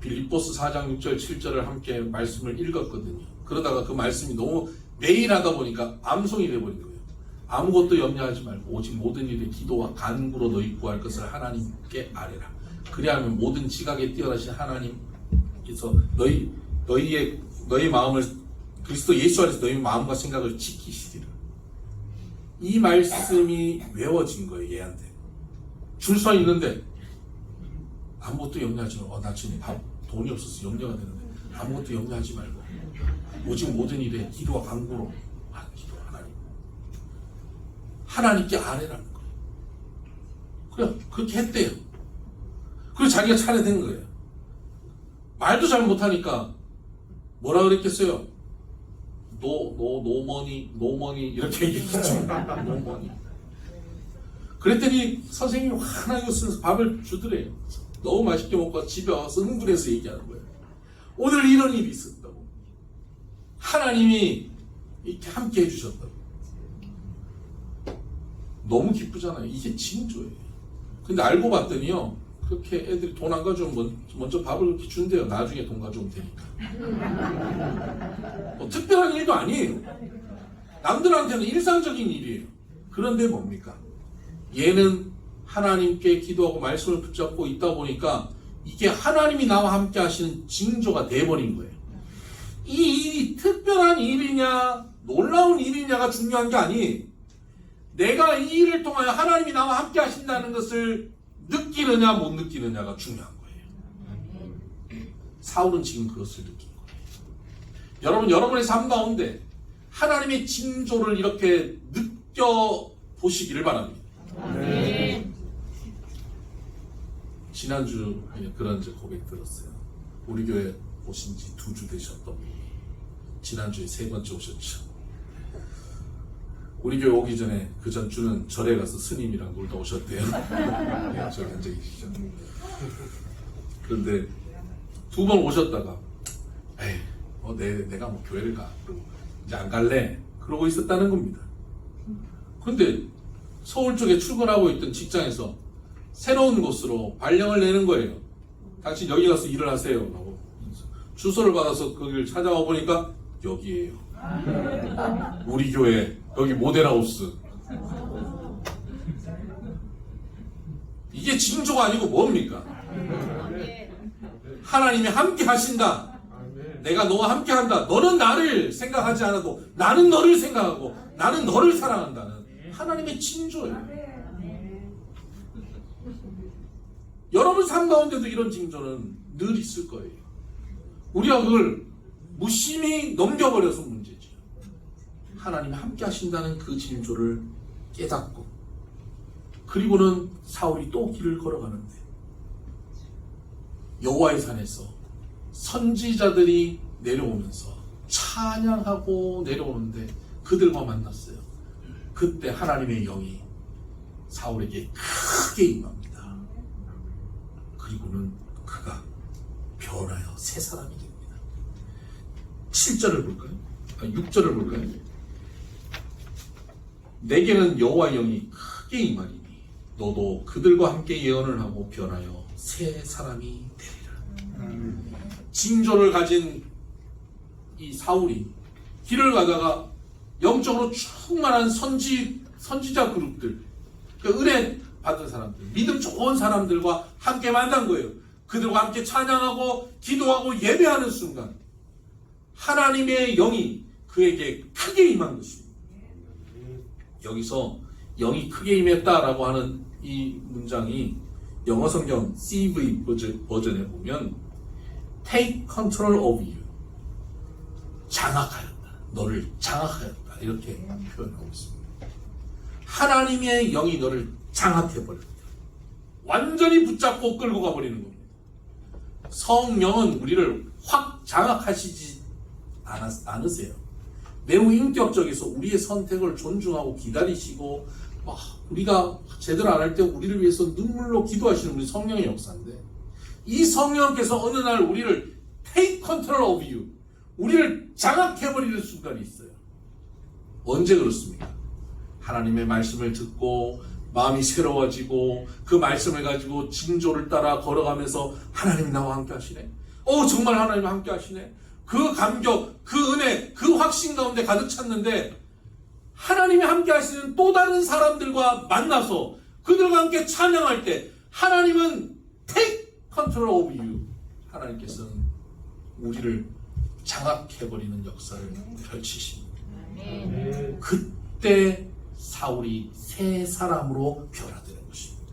S1: 빌립보스 4장 6절 7절을 함께 말씀을 읽었거든요. 그러다가 그 말씀이 너무 매일 하다 보니까 암송이 돼버린 거예요. 아무것도 염려하지 말고 오직 모든 일에 기도와 간구로 너희 구할 것을 하나님께 아뢰라. 그리하면 모든 지각에 뛰어나신 하나님께서 너희 마음을 그리스도 예수 안에서 너희 마음과 생각을 지키시리라. 이 말씀이 외워진 거예요. 얘한테. 줄 서 있는데 아무것도 염려하지 말고 나 지금 돈이 없어서 염려가 되는데 아무것도 염려하지 말고 오직 모든 일에 기도와 간구로 기도 하나님께 아뢰라는 거예요. 그래 그렇게 했대요. 그래서 자기가 차례된 거예요. 말도 잘 못하니까 뭐라 그랬겠어요? 노머니 이렇게 얘기했죠. 노머니. 그랬더니 선생님이 화나게 웃으면서 밥을 주더래요. 너무 맛있게 먹고 집에 와서 흥분해서 얘기하는 거예요. 오늘 이런 일이 있었다고. 하나님이 이렇게 함께 해주셨다고. 너무 기쁘잖아요. 이게 징조예요. 근데 알고 봤더니요. 그렇게 애들이 돈 안 가져오면 먼저 밥을 그렇게 준대요. 나중에 돈 가져오면 되니까. 특별한 일도 아니에요. 남들한테는 일상적인 일이에요. 그런데 뭡니까? 얘는 하나님께 기도하고 말씀을 붙잡고 있다 보니까 이게 하나님이 나와 함께 하시는 징조가 돼버린 거예요. 이 일이 특별한 일이냐 놀라운 일이냐가 중요한 게 아니, 내가 이 일을 통하여 하나님이 나와 함께 하신다는 것을 느끼느냐 못 느끼느냐가 중요한 거예요. 사울은 지금 그것을 느낀 거예요. 여러분의 삶 가운데 하나님의 징조를 이렇게 느껴보시기를 바랍니다. 지난주에 그런 고백 들었어요. 우리 교회 오신 지 2주 되셨던 분이 지난주에 3번째 오셨죠. 우리 교회 오기 전에 그 전주는 절에 가서 스님이랑 놀다 오셨대요. 네, 저기 앉아 계시죠. 그런데 2번 오셨다가 내가 교회를 가. 그러고 이제 안 갈래. 그러고 있었다는 겁니다. 그런데 서울 쪽에 출근하고 있던 직장에서 새로운 곳으로 발령을 내는 거예요. 당신 여기 가서 일을 하세요. 라고. 주소를 받아서 거기를 찾아와 보니까 여기에요. 우리 교회 여기 모델하우스. 이게 징조가 아니고 뭡니까? 하나님이 함께 하신다. 내가 너와 함께 한다. 너는 나를 생각하지 않아도 나는 너를 생각하고 나는 너를 사랑한다는 하나님의 징조예요. 여러분 삶 가운데도 이런 징조는 늘 있을 거예요. 우리가 그걸 무심히 넘겨버려서 문제지. 하나님이 함께 하신다는 그 징조를 깨닫고, 그리고는 사울이 또 길을 걸어가는데 여호와의 산에서 선지자들이 내려오면서 찬양하고 내려오는데 그들과 만났어요. 그때 하나님의 영이 사울에게 크게 임합니다. 그리고는 그가 변하여 새 사람이 됩니다. 7절을 볼까요? 6절을 볼까요? 내게는 여호와의 영이 크게 임하리니 너도 그들과 함께 예언을 하고 변하여 새 사람이 되리라. 징조를 가진 이 사울이 길을 가다가 영적으로 충만한 선지자 그룹들, 그러니까 은혜 받은 사람들, 믿음 좋은 사람들과 함께 만난 거예요. 그들과 함께 찬양하고 기도하고 예배하는 순간 하나님의 영이 그에게 크게 임한 것입니다. 여기서 영이 크게 임했다라고 하는 이 문장이 영어 성경 CV 버전에 보면 Take control of you, 장악하였다, 너를 장악하였다, 이렇게 표현하고 있습니다. 하나님의 영이 너를 장악해버렸다, 완전히 붙잡고 끌고 가버리는 겁니다. 성령은 우리를 확 장악하시지 않으세요. 매우 인격적이서 우리의 선택을 존중하고 기다리시고, 우리가 제대로 안 할 때 우리를 위해서 눈물로 기도하시는 분이 성령의 역사인데, 이 성령께서 어느 날 우리를 take control of you, 우리를 장악해버리는 순간이 있어요. 언제 그렇습니까? 하나님의 말씀을 듣고 마음이 새로워지고 그 말씀을 가지고 징조를 따라 걸어가면서 하나님이 나와 함께 하시네, 정말 하나님이 함께 하시네, 그 감격, 그 은혜, 그 확신 가운데 가득 찼는데 하나님이 함께 하시는 또 다른 사람들과 만나서 그들과 함께 찬양할 때 하나님은 take control of you, 하나님께서는 우리를 장악해버리는 역사를 펼치십니다. 그때 사울이 새 사람으로 변화되는 것입니다.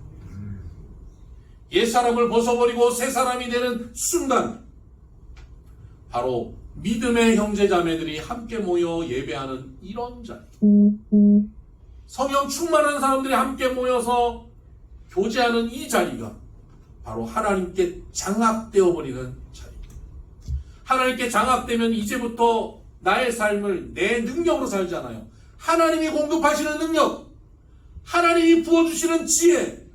S1: 옛 사람을 벗어버리고 새 사람이 되는 순간, 바로 믿음의 형제자매들이 함께 모여 예배하는 이런 자리, 성령 충만한 사람들이 함께 모여서 교제하는 이 자리가 바로 하나님께 장악되어 버리는 자리입니다. 하나님께 장악되면 이제부터 나의 삶을 내 능력으로 살지 않아요. 하나님이 공급하시는 능력, 하나님이 부어주시는 지혜,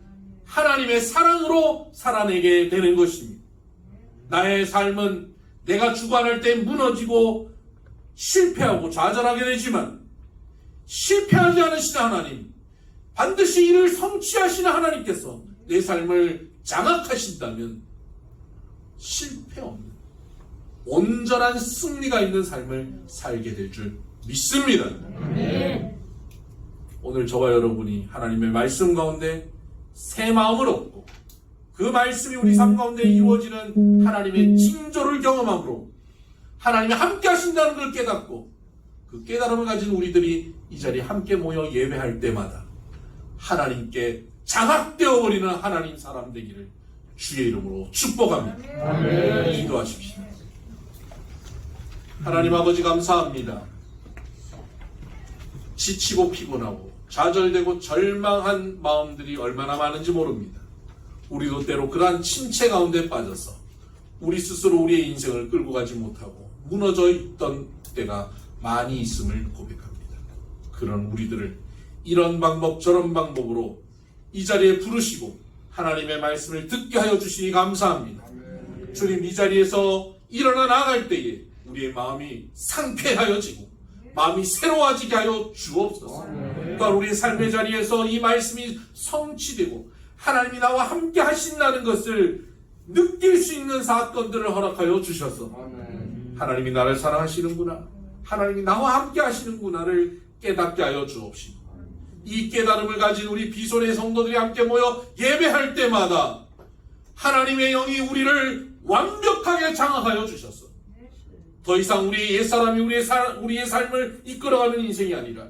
S1: 하나님의 사랑으로 살아내게 되는 것입니다. 나의 삶은 내가 주관할 때 무너지고 실패하고 좌절하게 되지만, 실패하지 않으시는 하나님, 반드시 이를 성취하시는 하나님께서 내 삶을 장악하신다면 실패 없는 온전한 승리가 있는 삶을 살게 될 줄 믿습니다. 오늘 저와 여러분이 하나님의 말씀 가운데 새 마음을 얻고 그 말씀이 우리 삶 가운데 이루어지는 하나님의 징조를 경험함으로 하나님이 함께 하신다는 걸 깨닫고, 그 깨달음을 가진 우리들이 이 자리에 함께 모여 예배할 때마다 하나님께 장악되어 버리는 하나님 사람 되기를 주의 이름으로 축복합니다. 기도하십시오. 하나님 아버지, 감사합니다. 지치고 피곤하고 좌절되고 절망한 마음들이 얼마나 많은지 모릅니다. 우리도 때로 그러한 침체 가운데 빠져서 우리 스스로 우리의 인생을 끌고 가지 못하고 무너져 있던 때가 많이 있음을 고백합니다. 그런 우리들을 이런 방법 저런 방법으로 이 자리에 부르시고 하나님의 말씀을 듣게 하여 주시니 감사합니다. 주님, 이 자리에서 일어나 나갈 때에 우리의 마음이 상쾌하여지고 마음이 새로워지게 하여 주옵소서. 또한 우리의 삶의 자리에서 이 말씀이 성취되고 하나님이 나와 함께 하신다는 것을 느낄 수 있는 사건들을 허락하여 주셔서 하나님이 나를 사랑하시는구나, 하나님이 나와 함께 하시는구나를 깨닫게 하여 주옵시고, 이 깨달음을 가진 우리 비손의 성도들이 함께 모여 예배할 때마다 하나님의 영이 우리를 완벽하게 장악하여 주셔서 더 이상 우리의 옛사람이 우리의 삶을 이끌어가는 인생이 아니라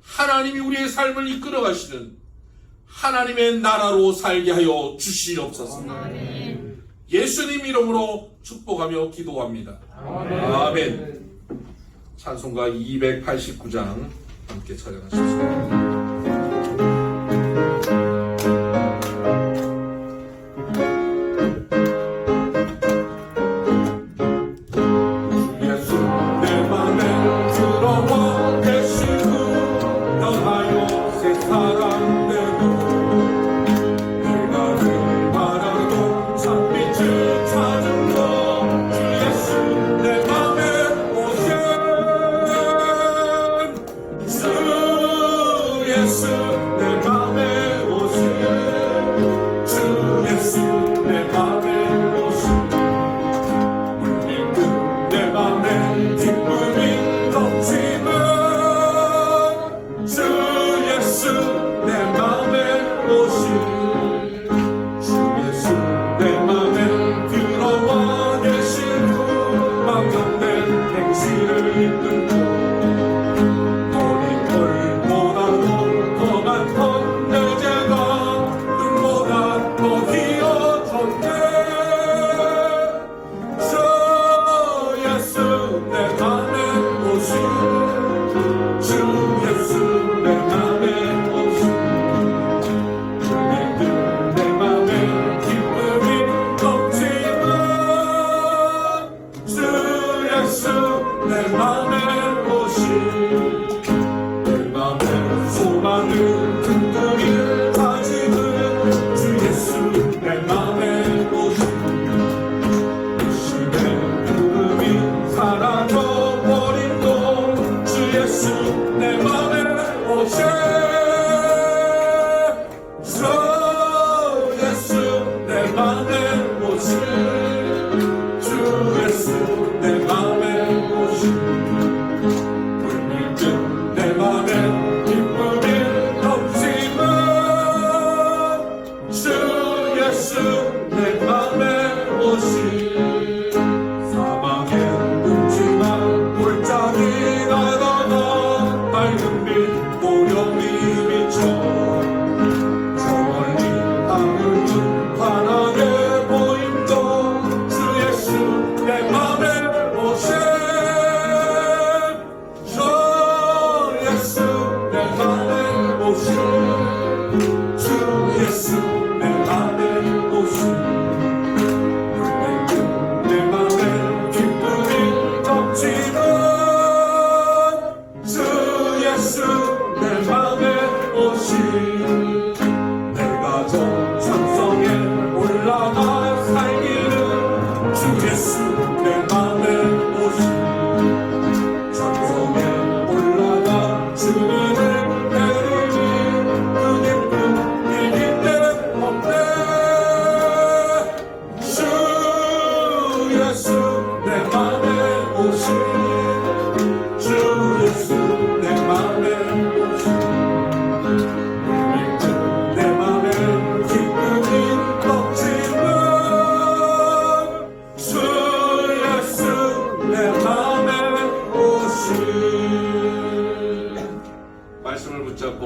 S1: 하나님이 우리의 삶을 이끌어가시는 하나님의 나라로 살게 하여 주시옵소서. 예수님 이름으로 축복하며 기도합니다. 아멘. 찬송가 289장 함께 찬양하십시오. 이끌고 우리 돌보다도 더 많던 내 죄가 눈보다 더 휘어졌네. 주 예수 내 맘에 오신 주 예수 내 맘에 오신 내 맘에 기쁨이 넘치는 주 예수 내 맘에 오신 내 맘에 소망을 든든히 가지는 주 예수 내 맘에 오신 의심의 구름이 사라져버림도 주 예수 내 맘에 오신 주 예수 내 맘에 오신 주 예수 내 맘에 오신 물밀듯 내 맘에 기쁨이 넘치는 주 예수 내 맘에 오신 사방에 음침한 골짜기 나다가 밝은 빛 보령이 비쳐 저 멀리 하늘은 환하게 보임도 주 예수 내 맘에 오신 주 예수 내 맘에 오신 주 예수 내 맘에 오신 물밀듯 내 맘에 기쁨이 넘치는 주 예수 내 맘에 오신 내가 저 천성에 올라가 살기는 주 예수 내 맘에 오신 천성에 올라가 주님을 내리니 그 기쁨 이길 데 없네. 주 예수 내 맘에 오신 주 예수 내 맘에 오신 물밀듯 내 맘에 기쁨이 넘치는 주 예수 내 맘에 오신 말씀을 붙잡고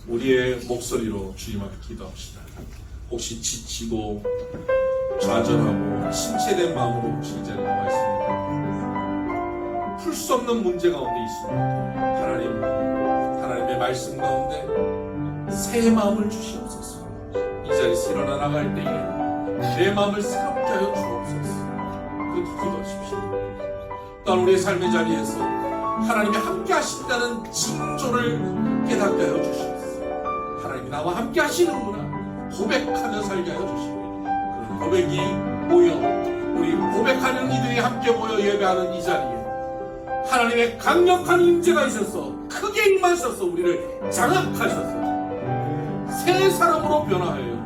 S1: 우리의 목소리로 주님 앞에 기도합시다. 혹시 지치고 좌절하고 침체된 마음으로 혹시 이 자리에 나와 있습니까? 풀 수 없는 문제 가운데 있습니까? 하나님의 말씀 가운데 새 마음을 주시옵소서. 이 자리에서 일어나 나갈 때에 내 마음을 새롭게 하여 주옵소서. 그렇게 기도하십시오. 또한 우리의 삶의 자리에서 하나님이 함께 하신다는 징조를 깨닫게 하여 주시옵소서. 하나님이 나와 함께 하시는구나 고백하며 살게 하여 주시옵소서. 그런 고백이 모여 우리 고백하는 이들이 함께 모여 예배하는 이 자리에 하나님의 강력한 임재가 있어서 크게 임하셔서 우리를 장악하셔서 새 사람으로 변화하여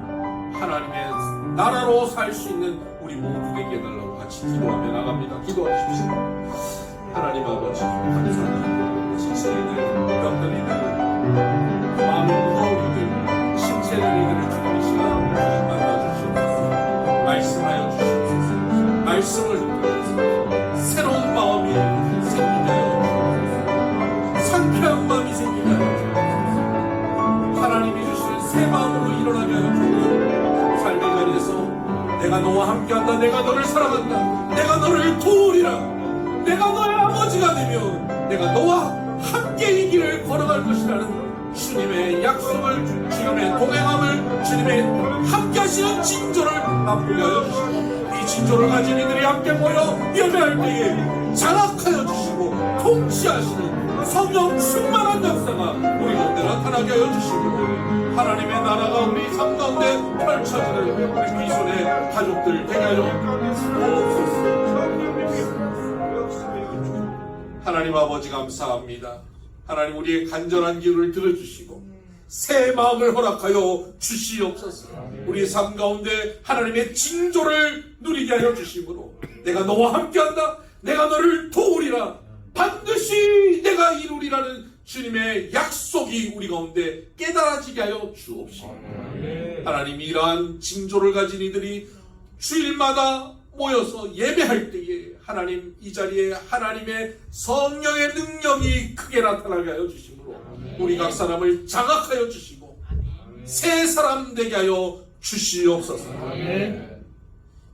S1: 하나님의 나라로 살 수 있는 우리 모두 되게 해달라고 같이 기도하며 나갑니다. 기도하십시오. 하나님 아버지 감사합니다. 지친 이들, 병든 이들, 마음이 무거운 이들, 심체된 이들을 주님 이 시간 만나주시옵소서. 말씀하여 주시옵소서. 말씀을 듣고 새로운 마음이 생기게 하여 주옵소서. 상쾌한 마음이 생기게 하여 주옵소서. 하나님이 주시는 새 마음으로 일어나게 하여 주옵소서. 삶의 자리에서 내가 너와 함께한다. 내가 너를 사랑한다. 내가 너를 도우리라. 내가 너의 아버지가 되며 내가 너와 함께 이 길을 걸어갈 것이라는 주님의 약속을, 주님의 동행함을, 주님의 함께 하시는 징조를 맛보게 하여 주시고 이 징조를 가진 이들이 함께 모여 예배할 때에 장악하여 주시고 통치하시는 성령 충만한 역사가 우리 가운데 나타나게 하여 주시고 하나님의 나라가 우리 삶 가운데 펼쳐지는 우리 비손의 가족들 되게 하여 주옵소서. 하나님 아버지 감사합니다. 하나님 우리의 간절한 기도를 들어주시고 새 마음을 허락하여 주시옵소서. 우리의 삶 가운데 하나님의 징조를 누리게 하여 주심으로 내가 너와 함께한다. 내가 너를 도우리라. 반드시 내가 이루리라는 주님의 약속이 우리 가운데 깨달아지게 하여 주옵시고 하나님 이러한 징조를 가진 이들이 주일마다 모여서 예배할 때에 하나님 이 자리에 하나님의 성령의 능력이 크게 나타나게 하여 주시므로 우리 각 사람을 장악하여 주시고 새 사람 되게 하여 주시옵소서.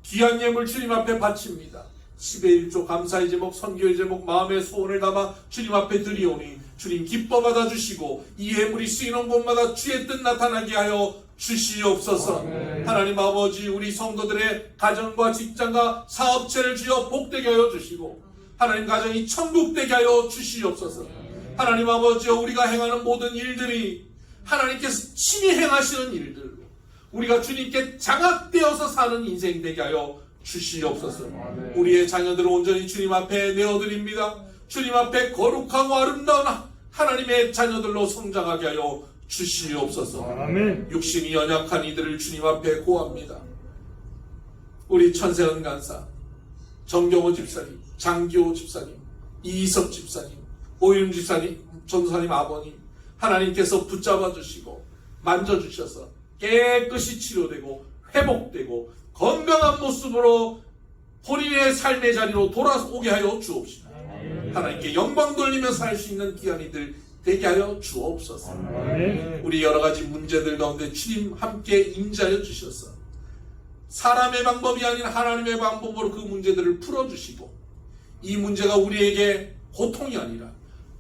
S1: 귀한 예물 주님 앞에 바칩니다. 10의 1조 감사의 제목, 선교의 제목, 마음의 소원을 담아 주님 앞에 드리오니 주님 기뻐 받아주시고 이 예물이 쓰이는 곳마다 주의 뜻 나타나게 하여 주시옵소서. 하나님 아버지, 우리 성도들의 가정과 직장과 사업체를 주여 복되게 하여 주시고 하나님 가정이 천국 되게 하여 주시옵소서. 하나님 아버지, 우리가 행하는 모든 일들이 하나님께서 친히 행하시는 일들로 우리가 주님께 장악되어서 사는 인생 되게 하여 주시옵소서. 우리의 자녀들을 온전히 주님 앞에 내어드립니다. 주님 앞에 거룩하고 아름다운 하나님의 자녀들로 성장하게 하여 주시옵소서. 육신이 연약한 이들을 주님 앞에 고합니다. 우리 천세은 간사, 정경호 집사님, 장기호 집사님, 이희섭 집사님, 오윤 집사님, 전도사님 아버님, 하나님께서 붙잡아 주시고 만져주셔서 깨끗이 치료되고 회복되고 건강한 모습으로 본인의 삶의 자리로 돌아오게 하여 주옵시다. 하나님께 영광 돌리며 살 수 있는 귀한 이들 되게 하여 주옵소서. 우리 여러 가지 문제들 가운데 주님 함께 임재하여 주셔서 사람의 방법이 아닌 하나님의 방법으로 그 문제들을 풀어주시고 이 문제가 우리에게 고통이 아니라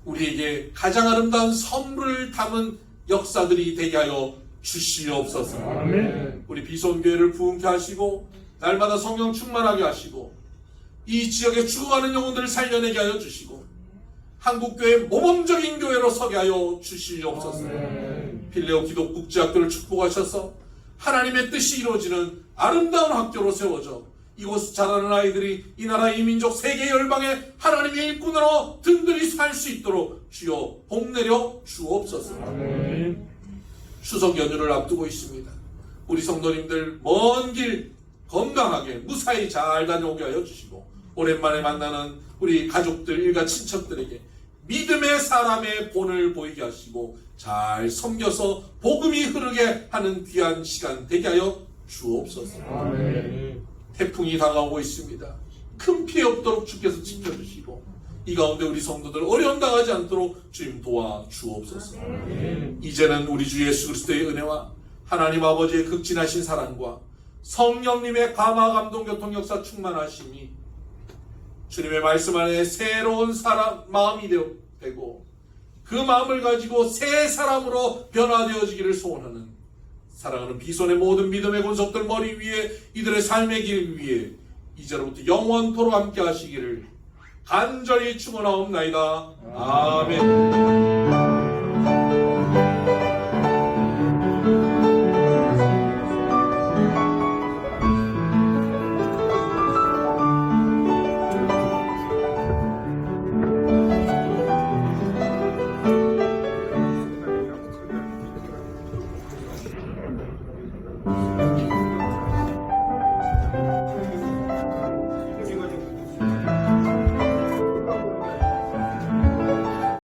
S1: 우리에게 가장 아름다운 선물을 담은 역사들이 되게 하여 주시옵소서. 우리 비손교회를 부흥케 하시고 날마다 성령 충만하게 하시고 이 지역에 죽어가는 영혼들을 살려내게 하여 주시고 한국교회 모범적인 교회로 서게 하여 주시옵소서. 필레오 기독 국제학교를 축복하셔서 하나님의 뜻이 이루어지는 아름다운 학교로 세워져 이곳 자라는 아이들이 이 나라 이 민족 세계 열방의 하나님의 일꾼으로 든든히 살 수 있도록 주여 복내려 주옵소서. 추석 연휴를 앞두고 있습니다. 우리 성도님들 먼 길 건강하게 무사히 잘 다녀오게 하여 주시고 오랜만에 만나는 우리 가족들 일가 친척들에게 믿음의 사람의 본을 보이게 하시고 잘 섬겨서 복음이 흐르게 하는 귀한 시간 되게 하여 주옵소서. 태풍이 다가오고 있습니다. 큰 피해 없도록 주께서 지켜주시고 이 가운데 우리 성도들 어려움 당하지 않도록 주님 도와 주옵소서. 이제는 우리 주 예수 그리스도의 은혜와 하나님 아버지의 극진하신 사랑과 성령님의 감화 감동 교통 역사 충만하심이 주님의 말씀 안에 새로운 사람 마음이 되고 그 마음을 가지고 새 사람으로 변화되어지기를 소원하는 사랑하는 비손의 모든 믿음의 권속들 머리 위에 이들의 삶의 길 위에 이제로부터 영원토록 함께 하시기를 간절히 축원하옵나이다. 아멘.